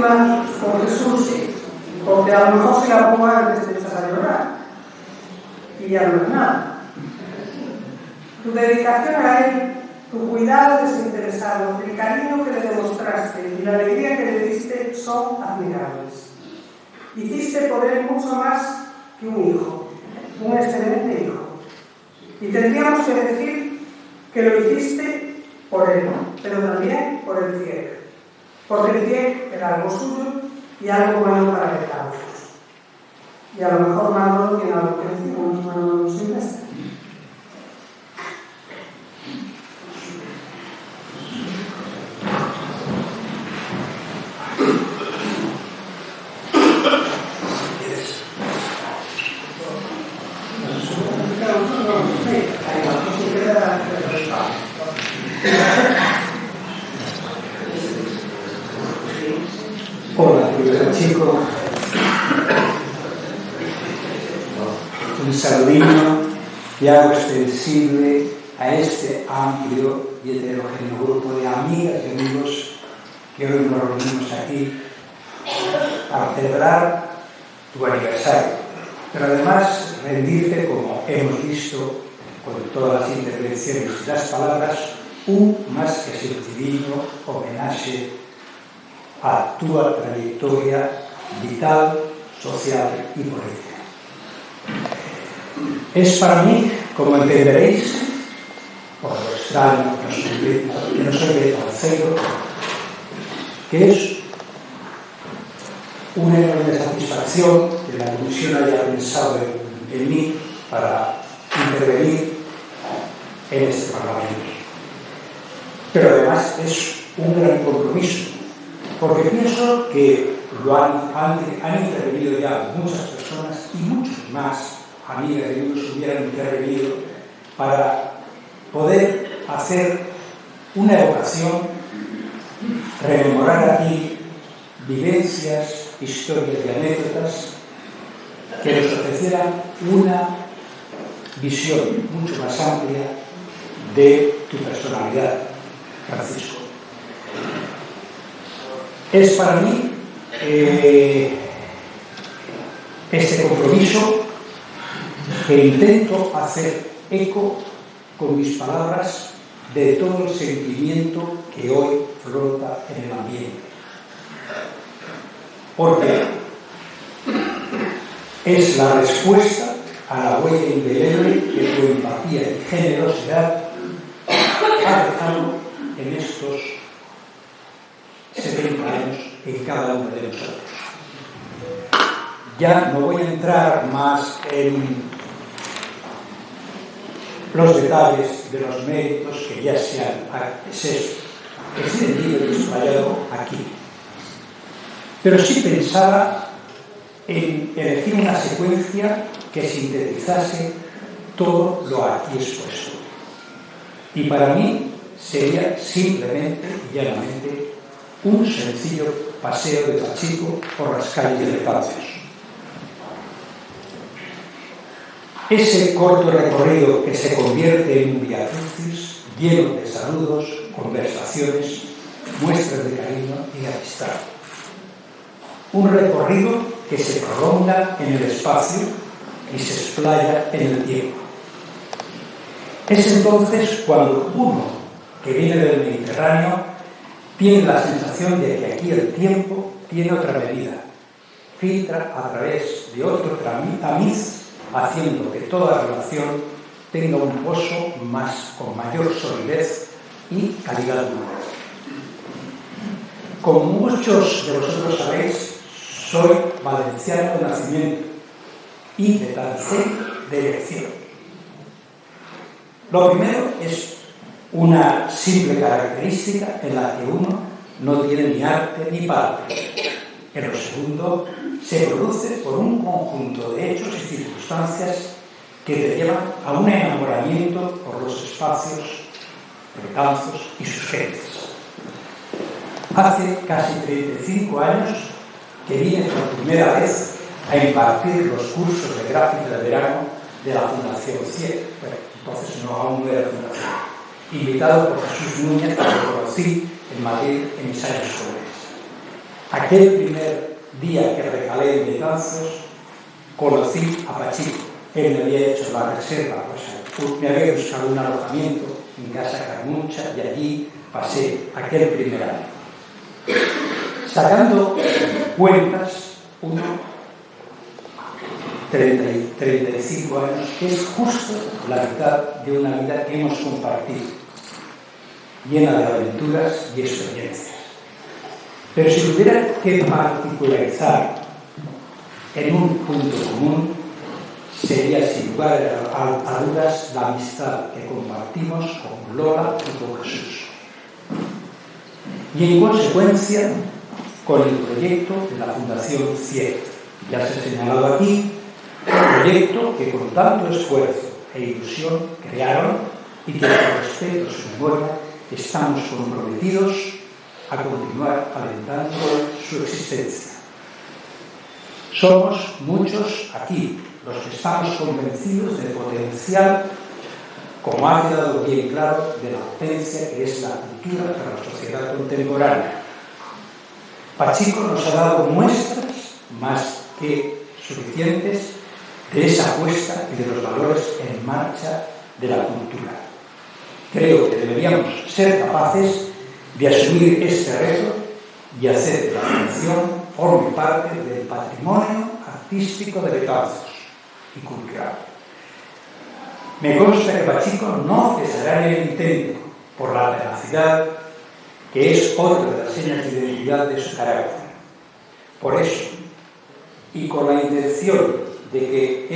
Speaker 4: última con Jesús, porque a lo mejor si la pongo antes te echas a llorar y ya no es nada. Tu dedicación a Él, tu cuidado desinteresado, el cariño que le demostraste y la alegría que le diste son admirables. Hiciste por Él mucho más que un hijo, un excelente hijo. Y tendríamos que decir que lo hiciste por Él, pero también por el CIEC. Porque el CIEC era algo suyo y algo bueno para Betanzos. Y a lo mejor Manolo tiene algo que decir, como Manolo Silvestre.
Speaker 11: Hola, querido chico. Un saludillo y algo extensible a este amplio y heterogéneo grupo de amigas y amigos que hoy nos reunimos aquí para celebrar tu aniversario. Pero además rendirte, como hemos visto con todas las intervenciones y las palabras, un más que sentidiño homenaje a tu trayectoria vital, social y política. Es para mí, como entenderéis, por lo extraño que no soy Betanceiro, que es una enorme satisfacción que la comisión haya pensado en mí para intervenir en este Parlamento. Pero además es un gran compromiso, porque pienso que han intervenido ya muchas personas y muchos más amigas y amigos hubieran intervenido para poder hacer una evocación, rememorar aquí vivencias, historias y anécdotas que nos ofrecieran una visión mucho más amplia de tu personalidad, Francisco. Es para mí este compromiso que intento hacer eco con mis palabras de todo el sentimiento que hoy flota en el ambiente. Porque es la respuesta a la huella indeleble que tu empatía y generosidad ha dejado en estos 70 años en cada uno de nosotros. Ya no voy a entrar más en los detalles de los méritos que ya se han extendido y explayado aquí. Pero sí pensaba en elegir una secuencia que sintetizase todo lo aquí expuesto. Y para mí sería simplemente y llanamente un sencillo paseo de Pachico por las calles de Betanzos. Ese corto recorrido que se convierte en un vía crucis lleno de saludos, conversaciones, muestras de cariño y de amistad. Un recorrido que se prolonga en el espacio y se explaya en el tiempo. Es entonces cuando uno que viene del Mediterráneo tiene la sensación de que aquí el tiempo tiene otra medida, filtra a través de otro tamiz, haciendo que toda relación tenga un pozo con mayor solidez y calidad humana. Como muchos de vosotros sabéis, soy valenciano de nacimiento y betancero de elección. Lo primero es una simple característica en la que uno no tiene ni arte ni parte. En lo segundo, se produce por un conjunto de hechos y circunstancias que te llevan a un enamoramiento por los espacios, Betanzos y sus gentes. Hace casi 35 años que vine por primera vez a impartir los cursos de gráfica de verano de la Fundación CIEC. Bueno, entonces aún no era fundación. Invitado por Jesús Núñez, que lo conocí en Madrid en mis años jóvenes.
Speaker 13: Aquel primer día que recalé en Betanzos, conocí a Pachico. Él me había hecho la reserva, me había buscado un alojamiento en Casa Carmucha y allí pasé aquel primer año. Sacando cuentas, 35 años, que es justo la mitad de una vida que hemos compartido, llena de aventuras y experiencias. Pero si tuviera que particularizar en un punto común, sería sin lugar a dudas la amistad que compartimos con Lola y con Jesús. Y en consecuencia, con el proyecto de la Fundación CIEC. Ya se ha señalado aquí, un proyecto que con tanto esfuerzo e ilusión crearon y que por respeto a su memoria estamos comprometidos a continuar alentando su existencia. Somos muchos aquí los que estamos convencidos del potencial, como ha quedado bien claro, de la potencia que es la cultura para la sociedad contemporánea. Pachico nos ha dado muestras más que suficientes de esa apuesta y de los valores en marcha de la cultura. Creo que deberíamos ser capaces de asumir este reto y hacer que la fundación forme parte del patrimonio artístico de Betanzos y cultural. Me consta que Pachico no cesará en el intento por la tenacidad, que es otra de las señas de identidad de su carácter. Por eso, y con la intención de que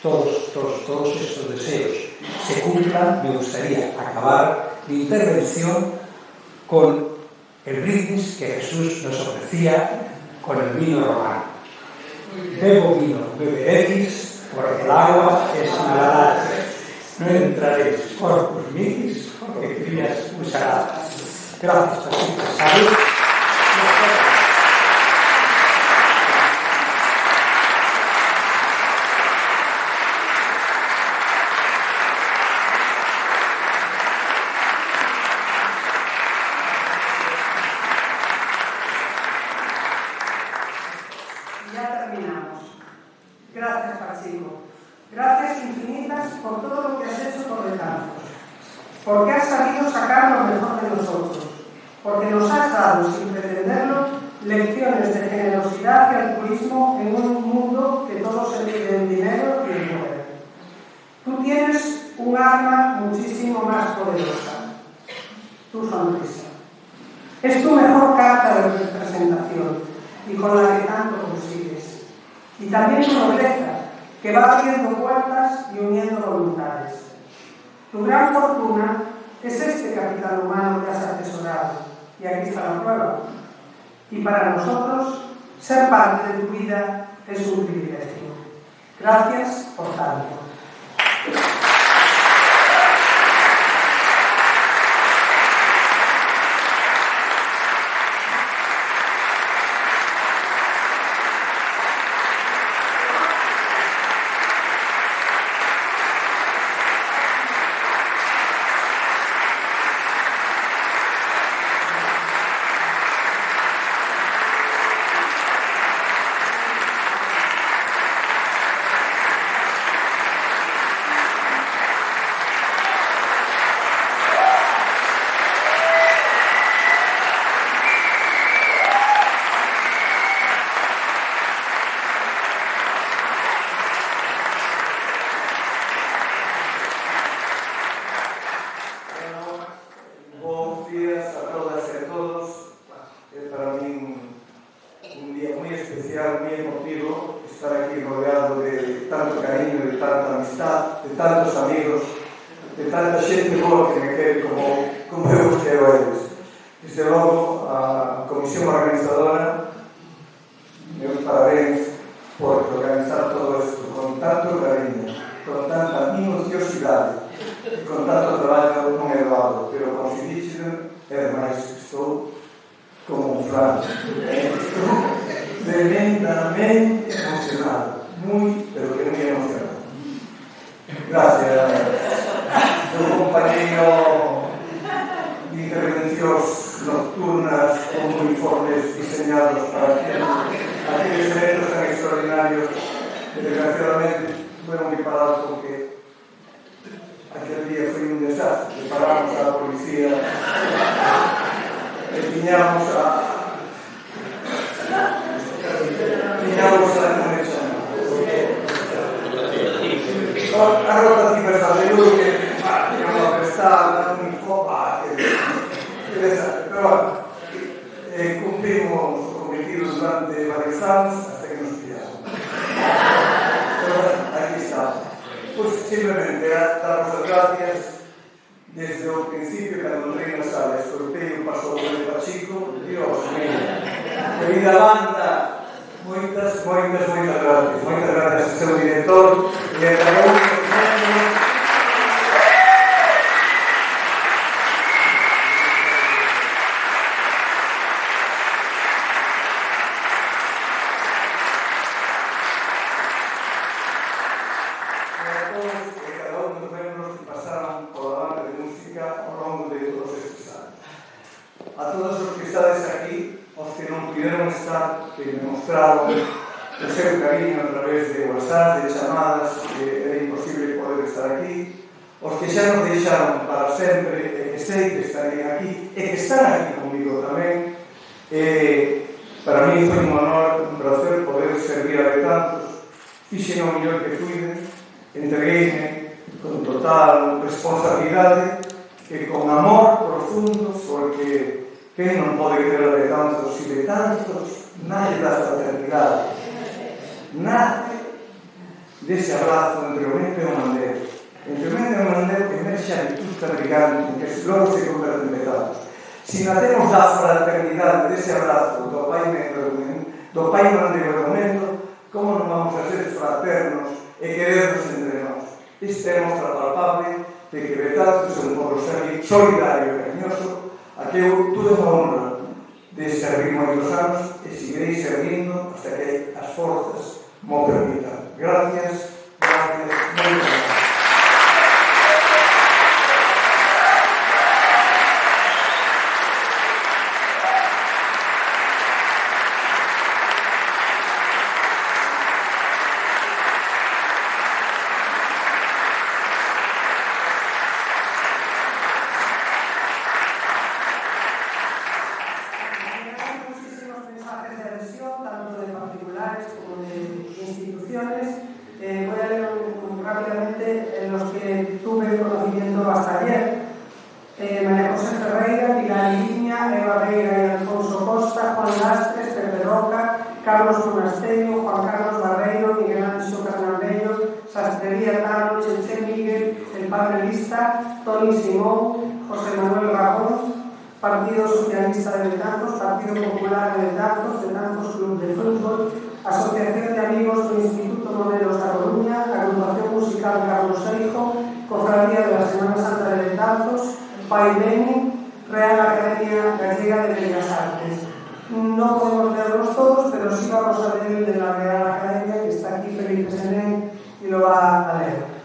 Speaker 13: todos estos deseos se cumplan, me gustaría acabar mi intervención con el brindis que Jesús nos ofrecía con el vino romano. Bebo vino, beberéis, porque el agua es malada. No entraréis corpus mitis, porque crías usaradas. Gracias, Pachico. Salud.
Speaker 4: Gracias, Pachico. Gracias infinitas por todo lo que has hecho por Betanzos, porque has sabido sacar lo mejor de nosotros, porque nos has dado, sin pretenderlo, lecciones de generosidad y altruismo en un mundo que todo se mide en dinero y en poder. Tú tienes un arma muchísimo más poderosa, tu sonrisa. Es tu mejor carta de representación y con la que tanto consigues. Y también tu nobleza, que va abriendo puertas y uniendo voluntades. Tu gran fortuna es este capital humano que has atesorado, y aquí está la prueba. Y para nosotros, ser parte de tu vida es un privilegio. Gracias por tanto.
Speaker 5: Intervencións nocturnas con uniformes diseñados
Speaker 7: A rota ti per fare lui che andiamo a prestare un po' pero cumplimos cometidos durante varios años hasta que nos pillamos. Pero aquí estamos. Pues simplemente damos las gracias desde el principio cuando entré en la sala, escortei o paso de Pachico, Dios mío, querida banda, moitas gracias. Moitas gracias ao seu director e a cada un dos membros. A todos os que estades aquí, os que non puderon estar, que me mostraron o seu cariño a través de WhatsApp, de chamadas, que era imposible poder estar aquí, os que xa nos deixaron para sempre e que sei que estarei aquí e que están aquí comigo tamén. Para mí foi un honor, un placer poder servir a Betanzos. Fixen o mellor que pude, entregueime con total responsabilidade e con amor profundo, porque quen non pode querer a Betanzos e Betanzos nace da fraternidade, nace dese abrazo entre o mente e o mandeo. Entre o mente e o mandeo emerxe a virtud carregante que logo se converte en Betanzos. Si nacemos da fraternidade, dese abrazo do pai mandeo e do mendo, como non vamos a ser fraternos e querernos entre nós? Este é a mostra palpable de que Betanzos é un pobo solidario e cariñoso, a que eu tuve unha honra de servir moitos anos e seguirei servindo hasta que as forzas mo permitan. Gracias, moitas gracias.
Speaker 4: Voy a leer rápidamente los que tuve conocimiento hasta ayer. María José Ferreira, Pilar Liña, Eva Veiga y Alfonso Costa, Juan Lastres, Pepe Roca, Carlos Monasterio, Juan Carlos Barreiro, Miguel Ancho Fernandello, Sastrería Tano, Cheche Miguel, El Padre Lista, Tony Simón, José Manuel Ramón, Partido Socialista de Betanzos, Partido Popular de Betanzos, Betanzos Club de Fútbol, Asociación de Amigos del Instituto Moneros da Coruña, Agrupación Musical Carlos Seijo, Cofradía de la Semana Santa de Betanzos, Pai Beni, Real Academia Gallega de Bellas Artes. No podemos leerlos todos, pero sí vamos a leer el de la Real Academia, que está aquí Felipe Senén y lo va a leer.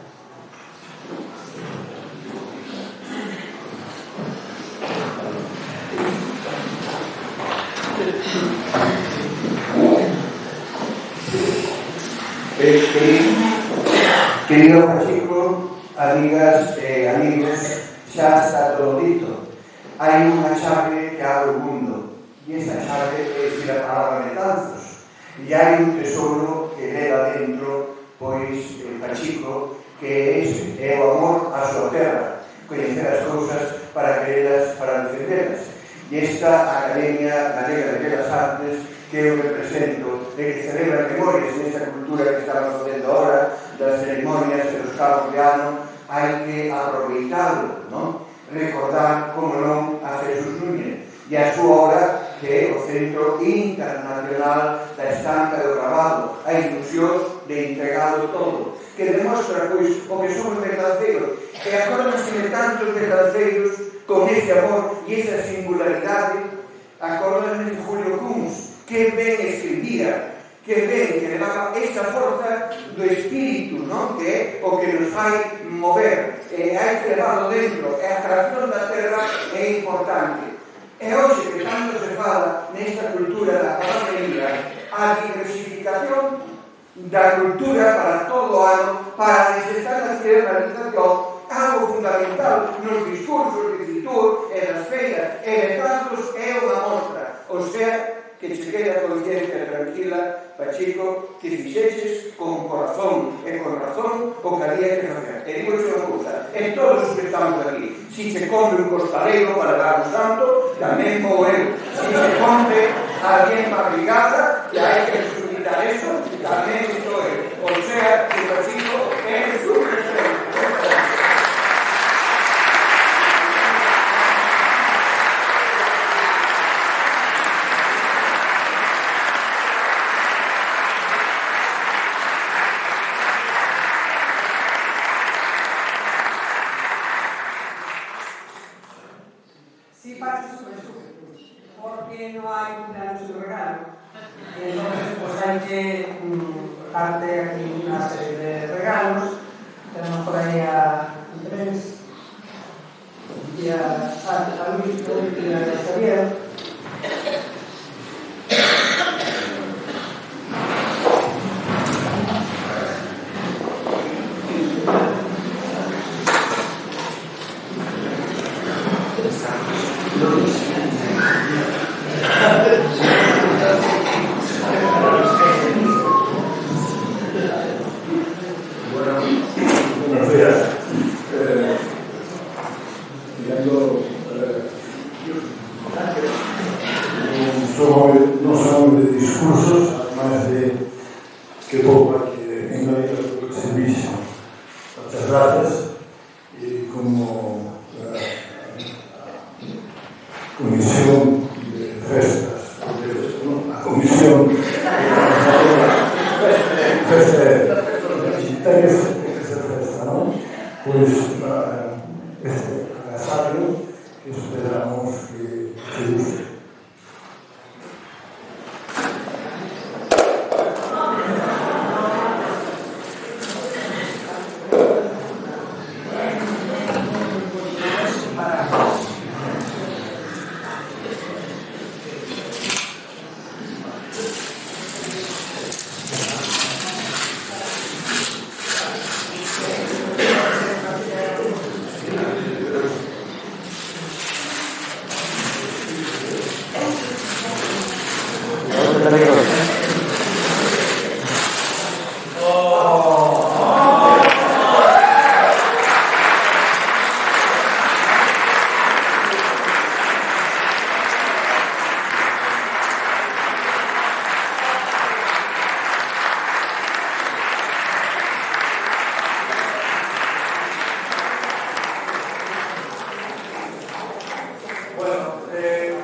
Speaker 14: Querido Pachico, amigas e amigos, xa está todo dito. Hai unha chave que abre o mundo, e esa chave é decir a palabra Betanzos. E hai un tesouro que leva dentro, pois, el Pachico, que é o amor á súa terra, coñecer as cousas para querelas, para defendelas. E esta Academia Galega de Bellas Artes que eu represento e que celebra memorias nesta cultura que estamos facendo ahora, das ceremonias e dos cabos de ano, hai que aproveitalo, non? Recordar, como non, a Jesús Núñez e a súa obra, que é o Centro Internacional da Estampa e do Grabado, a ilusión de entregalo todo, que demostra, pois, o que somos betanzeiros, e acórdanse de tantos betanzeiros con ese amor e esa singularidade. Acórdanse de Julio Kunz, que ben escribía, que ben que levaba esta forza do espírito, non? Que é o que nos fai mover, hai que levarlo dentro, e a creación da terra é importante. E hoxe que tanto se fala nesta cultura da panadería, a diversificación da cultura para todo o ano, para necesitar a externalización, algo fundamental nos discursos de Fitur e das feiras e de Betanzos é unha mostra, o sea, que che quede a conciencia tranquila, Pachico, que fixeches con corazón e con razón o que había que facer. E digo unha cousa, en todos os que estamos aquí, si se come un costalero para dar un santo, tamén vou eu. Si se come alguén para brigada, e hai que resucitar eso, tamén estou eu. O sea, que Pachico é su respeto.
Speaker 4: Sí, Pachi, porque no hai cumpleaños de regalo. Entonces, pues hai que darte aquí unha serie de regalos. Tenemos por aí a Andrés y a Luis y a Xavier.
Speaker 12: Buenos días. No son de discursos, además de que pouco hai que engadir o servicio. Muchas gracias. Y como comisión de festas, a comisión de festa, ¿no? Pues este agasallo que esperamos que guste.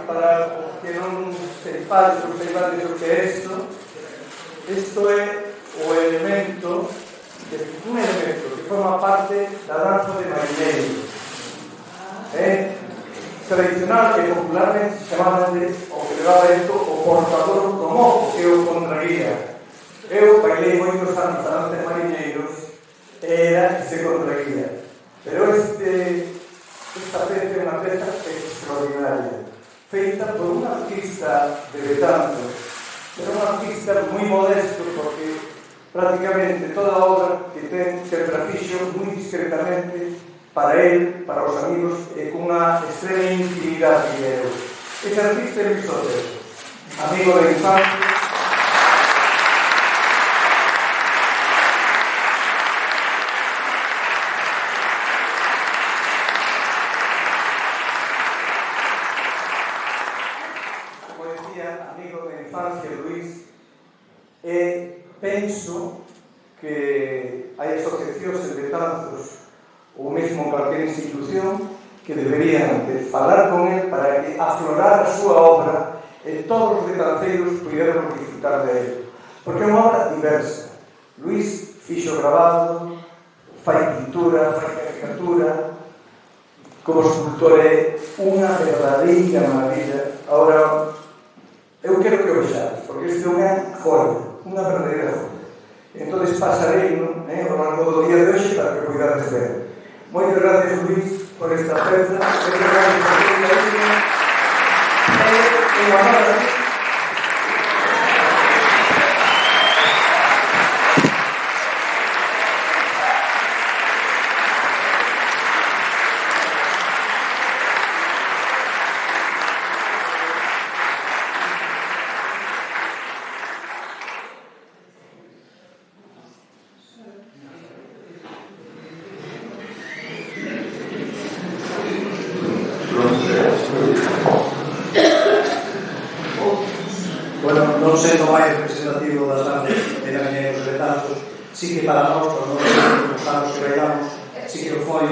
Speaker 14: Para que non seipades o que é isto é o elemento un elemento que forma parte da danza de mariñeiro. É tradicional e popularmente chamada o que levaba isto o portador do moco, que é o contraguía. Eu bailei moitos anos a danza de mariñeiros e era ese contraguía. Pero esta peza é unha peza extraordinaria, feita por un artista de Betanzos, pero un artista moi modesto, porque prácticamente toda a obra que ten se fixo moi discretamente para él, para os amigos, e cunha extrema intimidade que é. Ese artista é Luis Otero, amigo de infancia. Penso que hai asociacións en Betanzos ou mesmo calquera institución que deberían de falar con él para que aflorar a súa obra e todos os betanceiros puderan disfrutar de él, porque é unha obra diversa. Luis fixo grabado, fai pintura, fai caricatura, como escultor é unha verdadeira maravilla. Ahora, eu quero que o vexades, porque isto é unha joia, unha verdadeira joia. Entón pasarei ao longo do día de hoxe para que cuidades ver. Moitas gracias, Luis, por esta peza. Moitas gracias por esta línea. E unha maravilla.
Speaker 7: sí que para nós, por nos anos que bailamos, sí que foi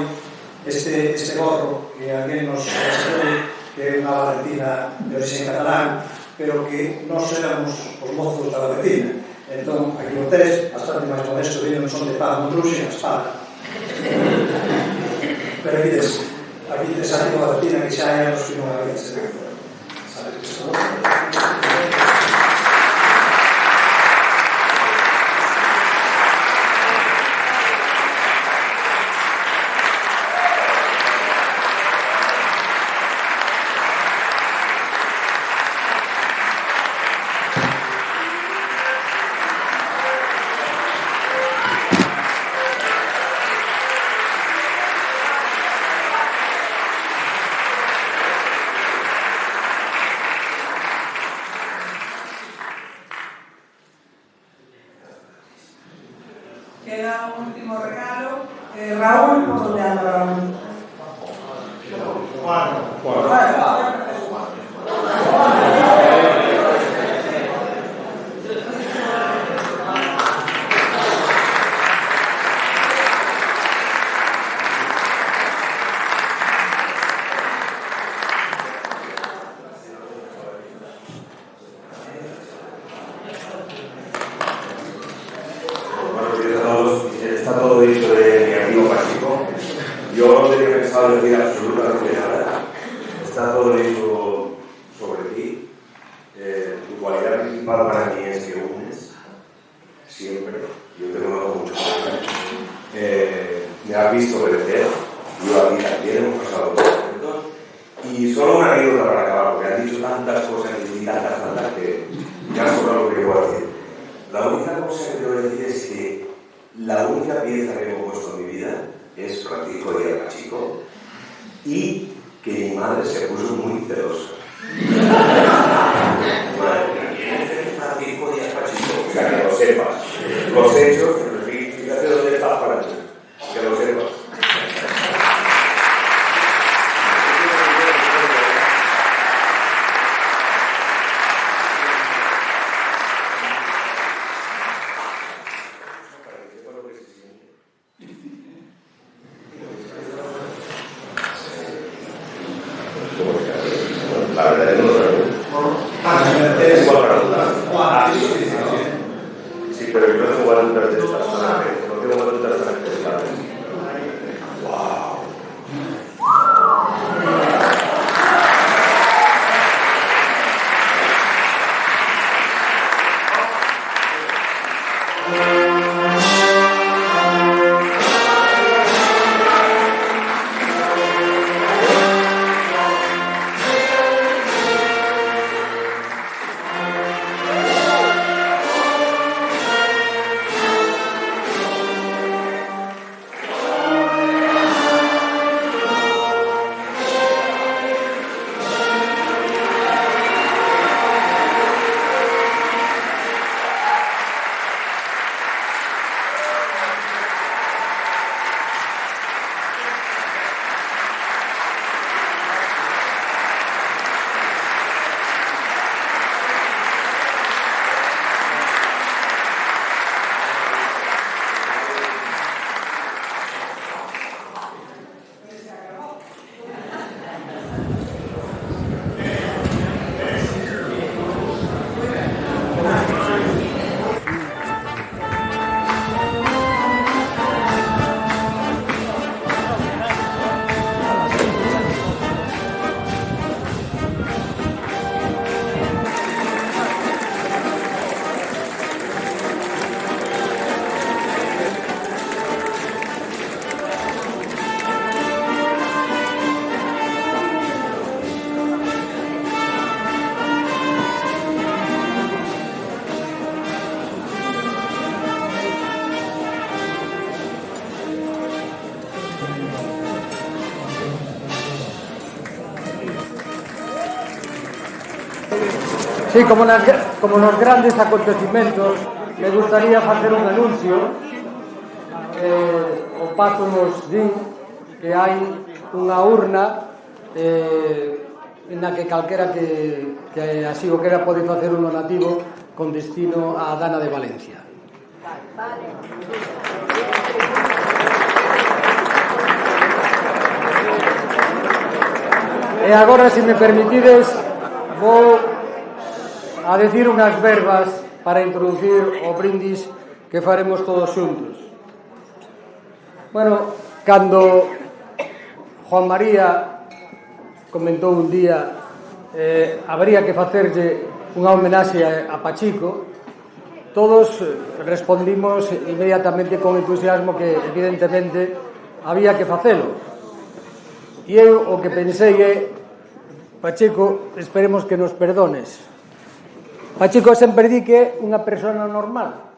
Speaker 7: este gorro que alguén nos enseñou, que é unha Valentina de origen catalán, pero que nós éramos os mozos da Valentina. Entón, aquí o tes, bastante máis modesto, viño non son de paz, non truxen a espada. Pero aquí tes a Valentina que xa hai anos que non había ese. Sabes que son?
Speaker 4: Queda un último regalo. Raúl, ¿por dónde anda Raúl?
Speaker 12: Está todo dicho de mi amigo Pachico. Yo no tenía pensado decir absolutamente nada. Está todo dicho sobre ti. Tu cualidad principal para mí es que unes siempre. Yo te conozco mucho más. Me has visto crecer. Yo a ti también hemos pasado por momentos. Y solo una anécdota para acabar, porque has dicho tantas cosas y tantas que ya sobra lo que voy a decir. La única cosa que te voy a decir es que la única pieza que hemos puesto en mi vida es Francisco Díaz Pachico y que mi madre se puso muy celosa. Madre, ¿quién es Francisco Díaz Pachico? O sea, que lo sepas. Los hechos, fíjate dónde estás para ti. Que lo sepas. La verdad es que no lo es igual para dudar. Sí, pero yo no tengo voluntad de estas personajes. No tengo voluntad de estas personajes. ¡Wow!
Speaker 15: Sí, como nos grandes acontecimentos, me gustaría facer un anuncio. O Pazo nos din que hai unha urna na que calquera que así o quera pode facer un donativo con destino á Dana de Valencia. E agora, se me permitides, vou a decir unhas verbas para introducir o brindis que faremos todos xuntos. Bueno, cando Juan María comentou un día habría que facerlle unha homenaxe a Pachico, todos respondimos inmediatamente con entusiasmo que evidentemente había que facelo. E eu o que pensei é: Pachico, esperemos que nos perdones. Pachico sempre di que é unha persona normal,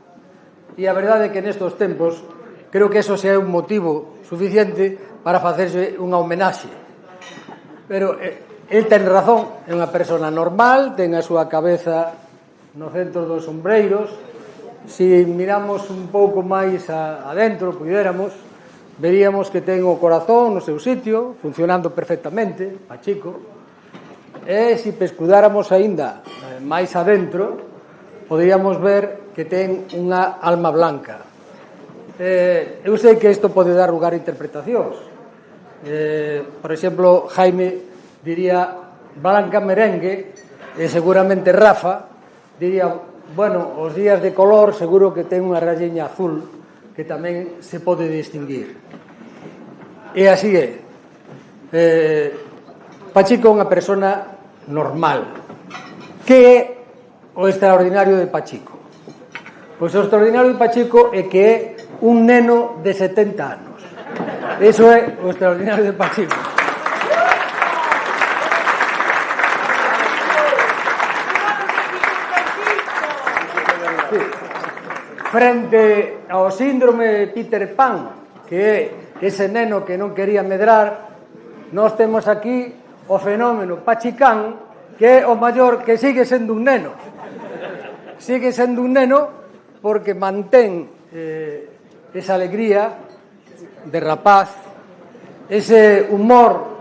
Speaker 15: e a verdade é que nestos tempos creo que eso sea un motivo suficiente para facerse unha homenaxe. Pero el ten razón, é unha persona normal, ten a súa cabeza no centro dos sombreiros. Se miramos un pouco máis adentro, puidéramos, veríamos que ten o corazón no seu sitio, funcionando perfectamente, Pachico. E se pescudáramos aínda máis adentro, poderíamos ver que ten unha alma blanca. Eu sei que isto pode dar lugar a interpretacións. Por exemplo, Jaime diría blanca merengue, e seguramente Rafa diría, bueno, os días de color seguro que ten unha rayiña azul que tamén se pode distinguir. E así é. Pachico é unha persona normal. Que é o extraordinario de Pachico? Pois o extraordinario de Pachico é que é un neno de 70 anos. Eso é o extraordinario de Pachico. Sí. Frente ao síndrome Peter Pan, que é ese neno que non quería medrar, nós temos aquí o fenómeno Pachicán, que é o maior, que sigue sendo un neno. Sigue sendo un neno porque mantén esa alegría de rapaz, ese humor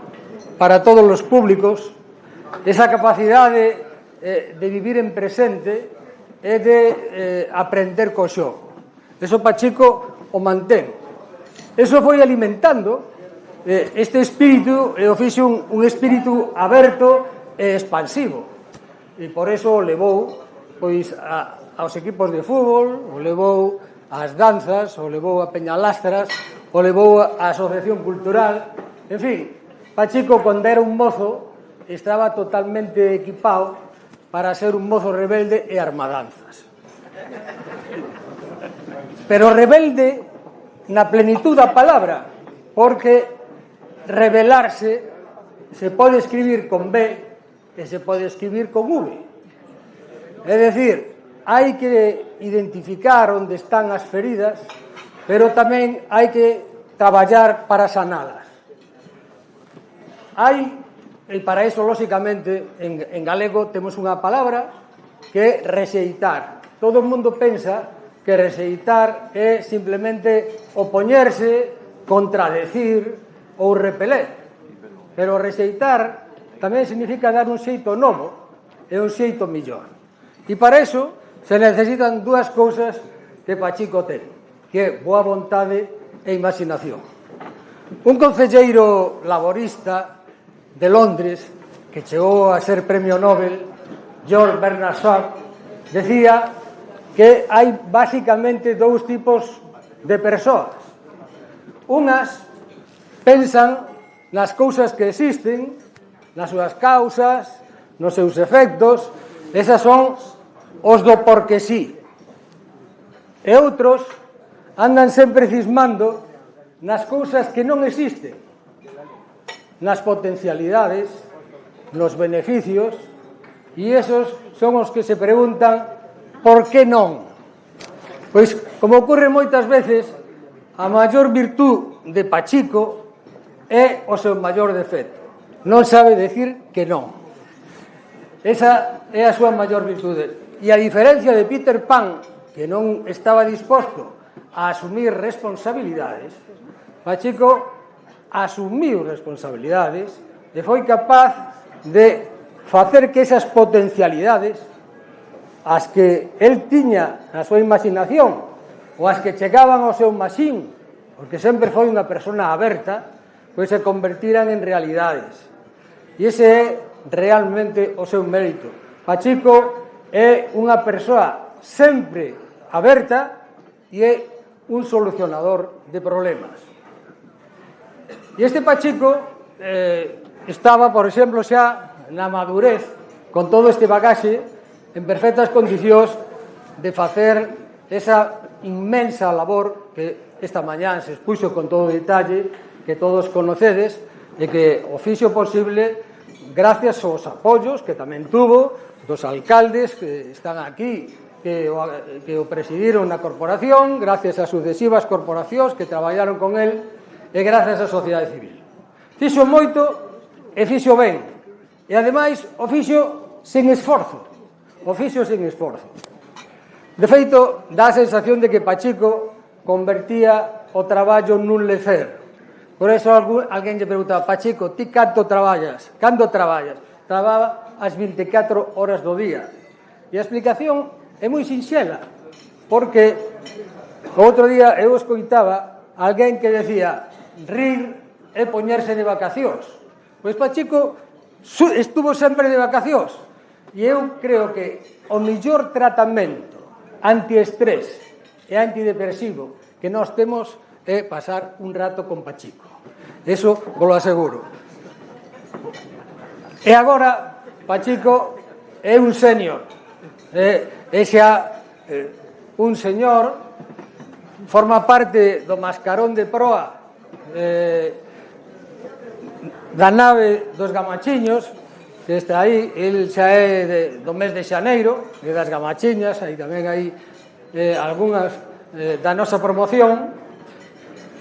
Speaker 15: para todos os públicos, esa capacidade de vivir en presente e de aprender co xogo. Eso Pachico o mantén. Eso foi alimentando este espírito e o fixo un espírito aberto e expansivo. E por eso o levou pois aos equipos de fútbol, o levou ás danzas, o levou a peñalastras, o levou á asociación cultural. En fin, Pachico, cando era un mozo, estaba totalmente equipado para ser un mozo rebelde e armadanzas. Pero rebelde na plenitud da palabra, porque rebelarse se pode escribir con B e se pode escribir con V. É dicir, hai que identificar onde están as feridas, pero tamén hai que traballar para sanalas. E para iso, lóxicamente, en galego temos unha palabra que é rexeitar. Todo o mundo pensa que rexeitar é simplemente opoñerse, contradecir ou repeler. Pero rexeitar tamén significa dar un xeito novo e un xeito millor. E para iso se necesitan dúas cousas que Pachico ten, que é boa vontade e imaginación. Un concelleiro laborista de Londres, que chegou a ser premio Nobel, George Bernard Shaw, decía que hai basicamente dous tipos de persoas. Unhas pensan nas cousas que existen, nas súas causas, nos seus efectos, esas son os do porque sí. E outros andan sempre cismando nas cousas que non existen, nas potencialidades, nos beneficios, e esos son os que se preguntan por que non. Pois, como ocorre moitas veces, a maior virtud de Pachico é o seu maior defecto. Non sabe decir que non. Esa é a súa maior virtude. E a diferencia de Peter Pan, que non estaba disposto a asumir responsabilidades, Pachico asumiu responsabilidades e foi capaz de facer que esas potencialidades, as que el tiña na súa imaginación ou as que chegaban ao seu maxín, porque sempre foi unha persona aberta, pois se convertiran en realidades. E ese é realmente o seu mérito. Pachico é unha persoa sempre aberta e é un solucionador de problemas. E este Pachico estaba, por exemplo, xa na madurez, con todo este bagaxe, en perfectas condicións de facer esa inmensa labor que esta mañá se expuxo con todo detalle, que todos conocedes, e que o fixo posible gracias aos apoios que tamén tuvo dos alcaldes que están aquí, que o presidiron na corporación, gracias ás sucesivas corporacións que traballaron con el, e gracias á sociedade civil. Fixo moito e fixo ben. E, ademais, o fixo sen esforzo. O fixo sen esforzo. De feito, dá a sensación de que Pachico convertía o traballo nun lecer. Por eso alguén lle preguntaba: Pachico, ti canto traballas? Canto traballas? Trababa as 24 horas do día. E a explicación é moi sinxela, porque o outro día eu escoitaba alguén que decía: rir é poñerse de vacacións. Pois Pachico estuvo sempre de vacacións. E eu creo que o mellor tratamento antiestrés e antidepresivo que nós temos é pasar un rato con Pachico. Eso vos lo aseguro. E agora, Pachico é un senior. É xa un señor, forma parte do mascarón de proa da nave dos Gamachiños, que está aí. El xa é do mes de xaneiro, e das Gamachiñas, aí tamén hai algunhas da nosa promoción,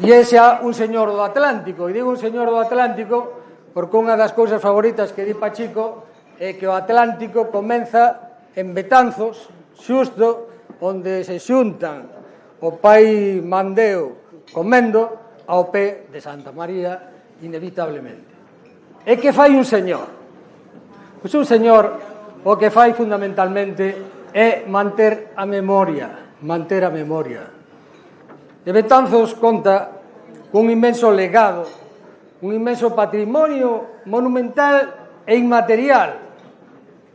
Speaker 15: e é xa un señor do Atlántico. E digo un señor do Atlántico porque unha das cousas favoritas que di Pachico é que o Atlántico comeza en Betanzos, xusto onde se xuntan o pai Mandeo con Mendo ao pé de Santa María, inevitablemente. E que fai un señor? Pois un señor o que fai fundamentalmente é manter a memoria. Manter a memoria. E Betanzos conta cun inmenso legado, un inmenso patrimonio monumental e inmaterial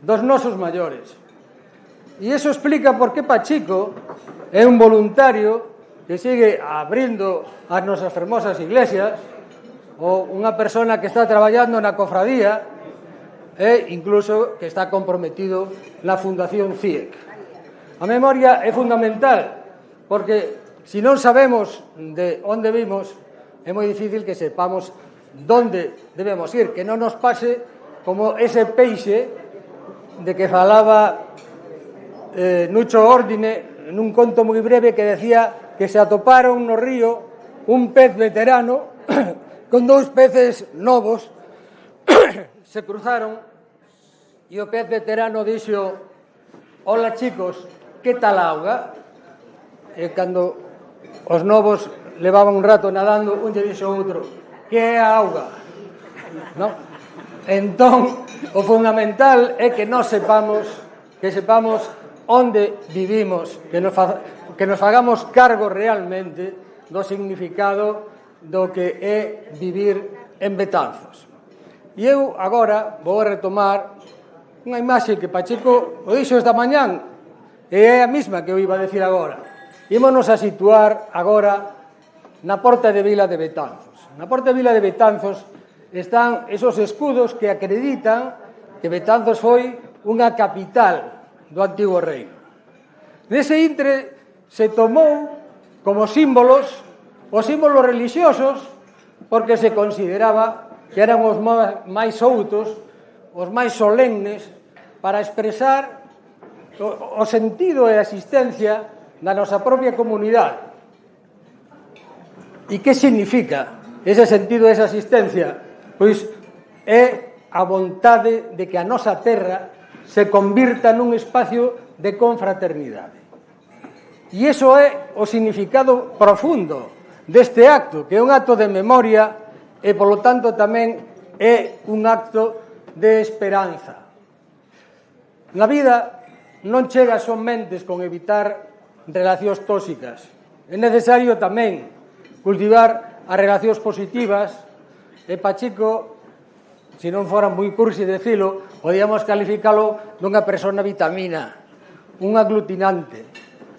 Speaker 15: dos nosos maiores. E iso explica por que Pachico é un voluntario que sigue abrindo as nosas fermosas iglesias, ou unha persona que está traballando na cofradía, e incluso que está comprometido na Fundación CIEC. A memoria é fundamental, porque se non sabemos de onde vimos, é moi difícil que sepamos onde debemos ir, que non nos pase como ese peixe de que falaba Nucho Ordine nun conto moi breve, que decía que se atoparon no río un pez veterano con dous peces novos, se cruzaron e o pez veterano dixo: hola chicos, que tal a auga? E cando os novos levaban un rato nadando, un lle dixo outro: que é a auga? Non? Entón, o fundamental é que nós sepamos onde vivimos, que nos fagamos cargo realmente do significado do que é vivir en Betanzos. E eu agora vou retomar unha imaxe que Pachico o dixo esta mañán, e é a mesma que eu iba a decir agora. Ímonos a situar agora na Porta de Vila de Betanzos. Na Porta de Vila de Betanzos están esos escudos que acreditan que Betanzos foi unha capital do antigo reino. Nese intre se tomou como símbolos os símbolos relixiosos, porque se consideraba que eran os máis outos, os máis solemnes, para expresar o sentido e a existencia da nosa propia comunidade. E que significa ese sentido e esa existencia? Pois é a vontade de que a nosa terra se convirta nun espacio de confraternidade. E iso é o significado profundo deste acto, que é un acto de memoria e, polo tanto, tamén é un acto de esperanza. Na vida non chega somente con evitar relacións tóxicas, É necesario tamén cultivar as relacións positivas. E Pachico, se non fora moi cursi decilo, podíamos calificalo dunha persona vitamina, un aglutinante,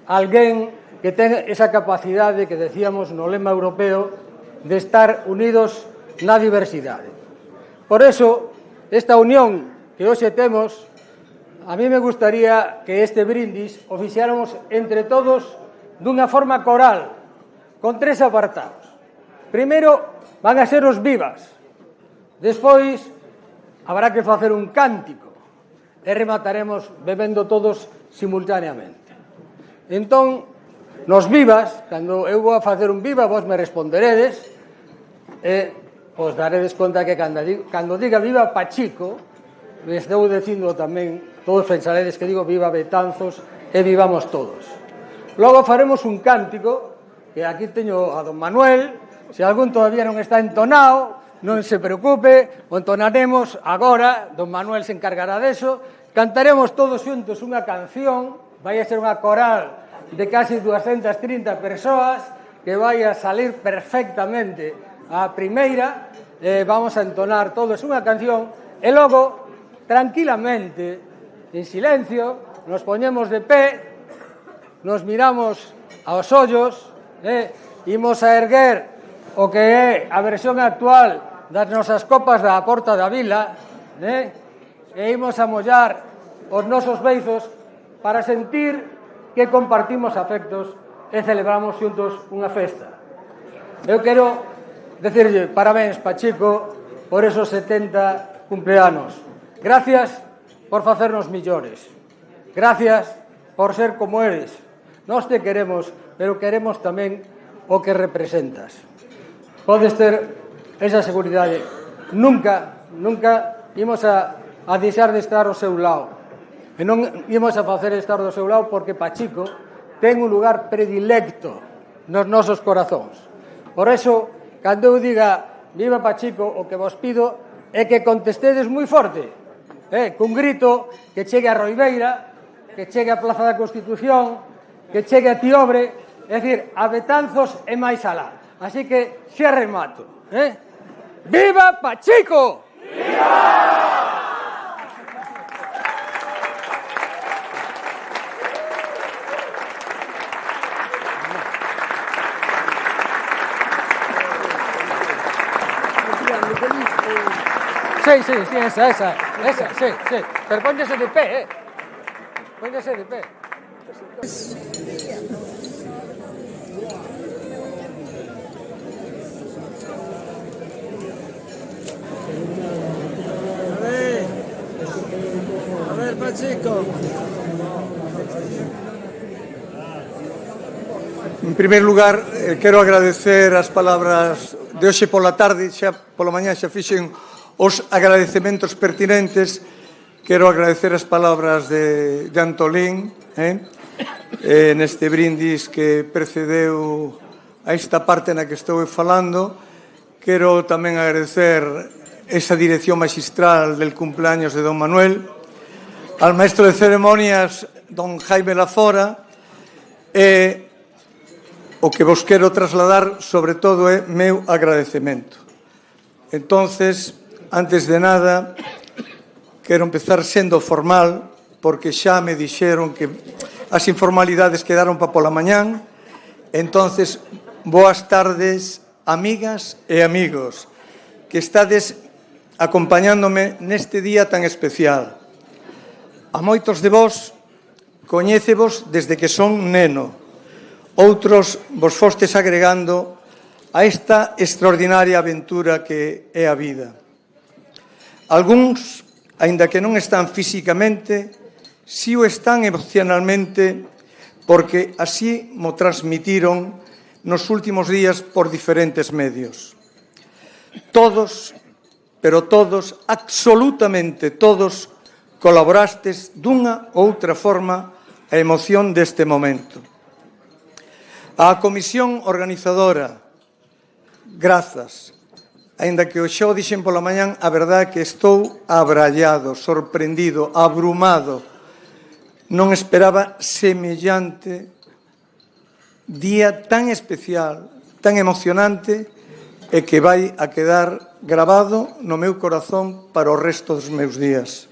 Speaker 15: alguén que ten esa capacidade que decíamos no lema europeo de estar unidos na diversidade. Por eso, esta unión que hoxe temos, a mí me gustaría que este brindis o fixáramos entre todos dunha forma coral, con 3 apartados. Primeiro, van a ser os vivas. Despois, habrá que facer un cántico e remataremos bebendo todos simultáneamente. Entón, nos vivas, cando eu vou a facer un viva, vos me responderedes e os daredes conta que cando diga viva Pachico, me estou dicindo tamén, todos pensaredes que digo viva Betanzos e vivamos todos. Logo faremos un cántico, que aquí teño a don Manuel, se algún todavía non está entonado, non se preocupe, o entonaremos agora, don Manuel se encargará deso, cantaremos todos xuntos unha canción, vai a ser unha coral de casi 230 persoas, que vai a salir perfectamente a primeira, vamos a entonar todos unha canción, e logo, tranquilamente, en silencio, nos poñemos de pé, nos miramos aos ollos, imos a erguer o que é a versión actual das nosas copas da Porta da Vila, e imos a mollar os nosos beizos para sentir que compartimos afectos e celebramos xuntos unha festa. Eu quero decirlle parabéns, Pachico, por esos 70 cumpleanos. Gracias por facernos millores. Gracias por ser como eres. Nós te queremos, pero queremos tamén o que representas. Podes ter esa seguridade. Nunca imos a deixar de estar ao seu lado. E non imos a facer estar do seu lado porque Pachico ten un lugar predilecto nos nosos corazóns. Por eso, cando eu diga viva Pachico, o que vos pido é que contestedes moi forte, cun grito que chegue a Roibeira, que chegue a Plaza da Constitución, que chegue a Tiobre, é dicir, a Betanzos e máis alá. Así que xa remato. Viva Pachico! Viva! Sí, esa, sí. Pero póngase de pé, Póngase de pé.
Speaker 11: A ver, Pachico. En primer lugar, quero agradecer as palabras de hoxe pola tarde, xa pola mañá xa fixen os agradecementos pertinentes. Quero agradecer as palabras de Antolín neste brindis que precedeu a esta parte na que estou falando. Quero tamén agradecer esa dirección magistral del cumpleaños de don Manuel, al maestro de ceremonias don Jaime Lafora, e o que vos quero trasladar sobre todo é meu agradecemento. Entonces, antes de nada, quero empezar sendo formal, porque xa me dixeron que as informalidades quedaron para pola mañán. Entonces, boas tardes, amigas e amigos, que estades acompañándome neste día tan especial. A moitos de vos coñécevos desde que son neno, outros vos fostes agregando a esta extraordinaria aventura que é a vida. Algúns, aínda que non están físicamente, si o están emocionalmente, porque así mo transmitiron nos últimos días por diferentes medios. Todos, pero todos, absolutamente todos, colaborastes dunha ou outra forma a emoción deste momento. A comisión organizadora, grazas. Aínda que o xo dixen pola mañán, a verdade é que estou abrallado, sorprendido, abrumado. Non esperaba semellante día tan especial, tan emocionante, e que vai a quedar grabado no meu corazón para o resto dos meus días.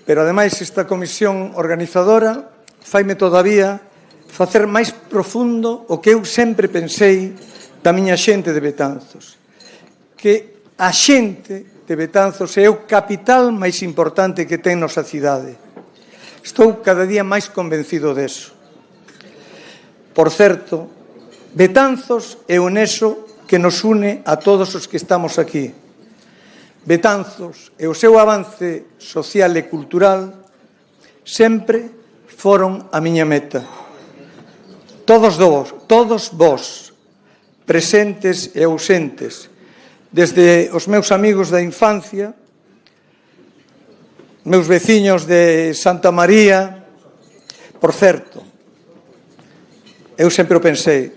Speaker 11: Pero, ademais, esta comisión organizadora faime todavía facer máis profundo o que eu sempre pensei da miña xente de Betanzos, que a xente de Betanzos é o capital máis importante que ten nosa cidade. Estou cada día máis convencido deso. Por certo, Betanzos é o nexo que nos une a todos os que estamos aquí. Betanzos e o seu avance social e cultural sempre foron a miña meta. Todos vós, presentes e ausentes, desde os meus amigos da infancia, meus veciños de Santa María. Por certo, eu sempre o pensei,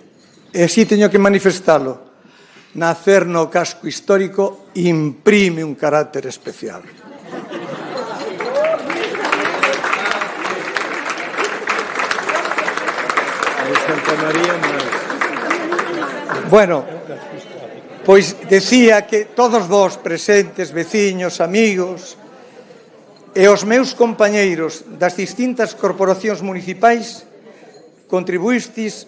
Speaker 11: e así teño que manifestalo, nacer no casco histórico imprime un carácter especial. Bueno, pois decía que todos vós presentes, veciños, amigos, e os meus compañeiros das distintas corporacións municipais contribuístes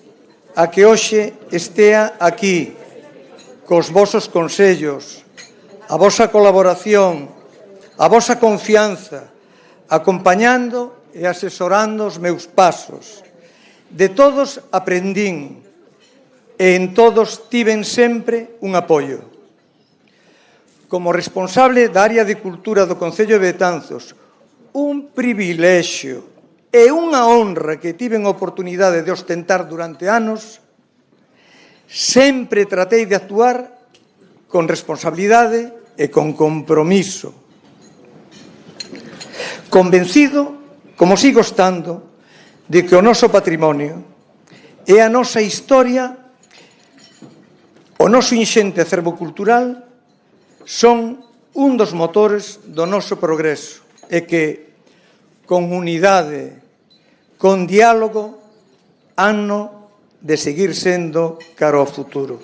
Speaker 11: a que hoxe estea aquí, cos vosos consellos, a vosa colaboración, a vosa confianza, acompañando e asesorando os meus pasos. De todos aprendín e en todos tiven sempre un apoio. Como responsable da área de cultura do Concello de Betanzos, un privilexio e unha honra que tiven a oportunidade de ostentar durante anos, sempre tratei de actuar con responsabilidade e con compromiso. Convencido, como sigo estando, de que o noso patrimonio e a nosa historia, o noso inxente acervo cultural, son un dos motores do noso progreso e que, con unidade, con diálogo, hanno de seguir sendo cara ao futuro.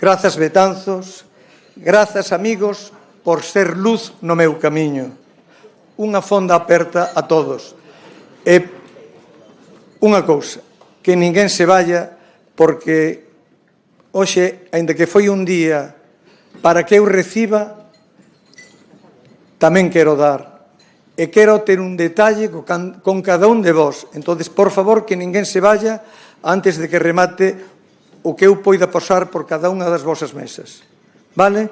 Speaker 11: Grazas, Betanzos, grazas, amigos, por ser luz no meu camiño. Unha fonda aperta a todos. E unha cousa, que ninguén se vaya, porque hoxe, aínda que foi un día para que eu reciba, tamén quero dar. E quero ter un detalle con cada un de vós. Entonces, por favor, que ninguén se vaya antes de que remate o que eu poida posar por cada unha das vosas mesas. Vale?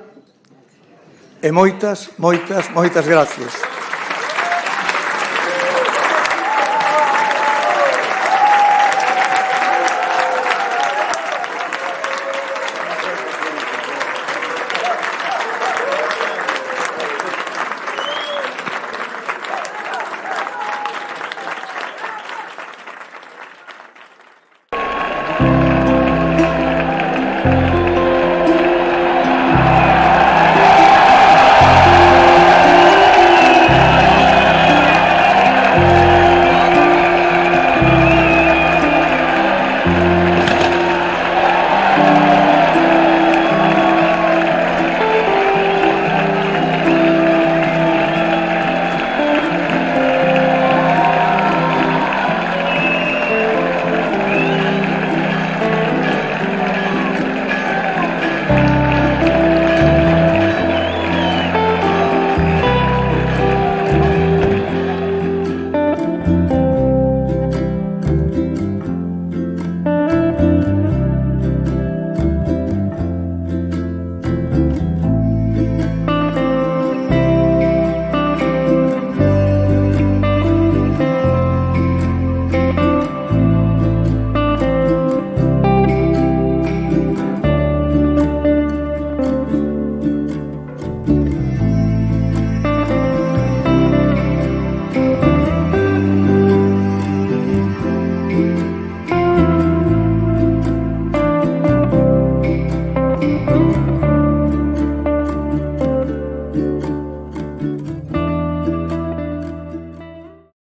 Speaker 11: E moitas, moitas, moitas gracias.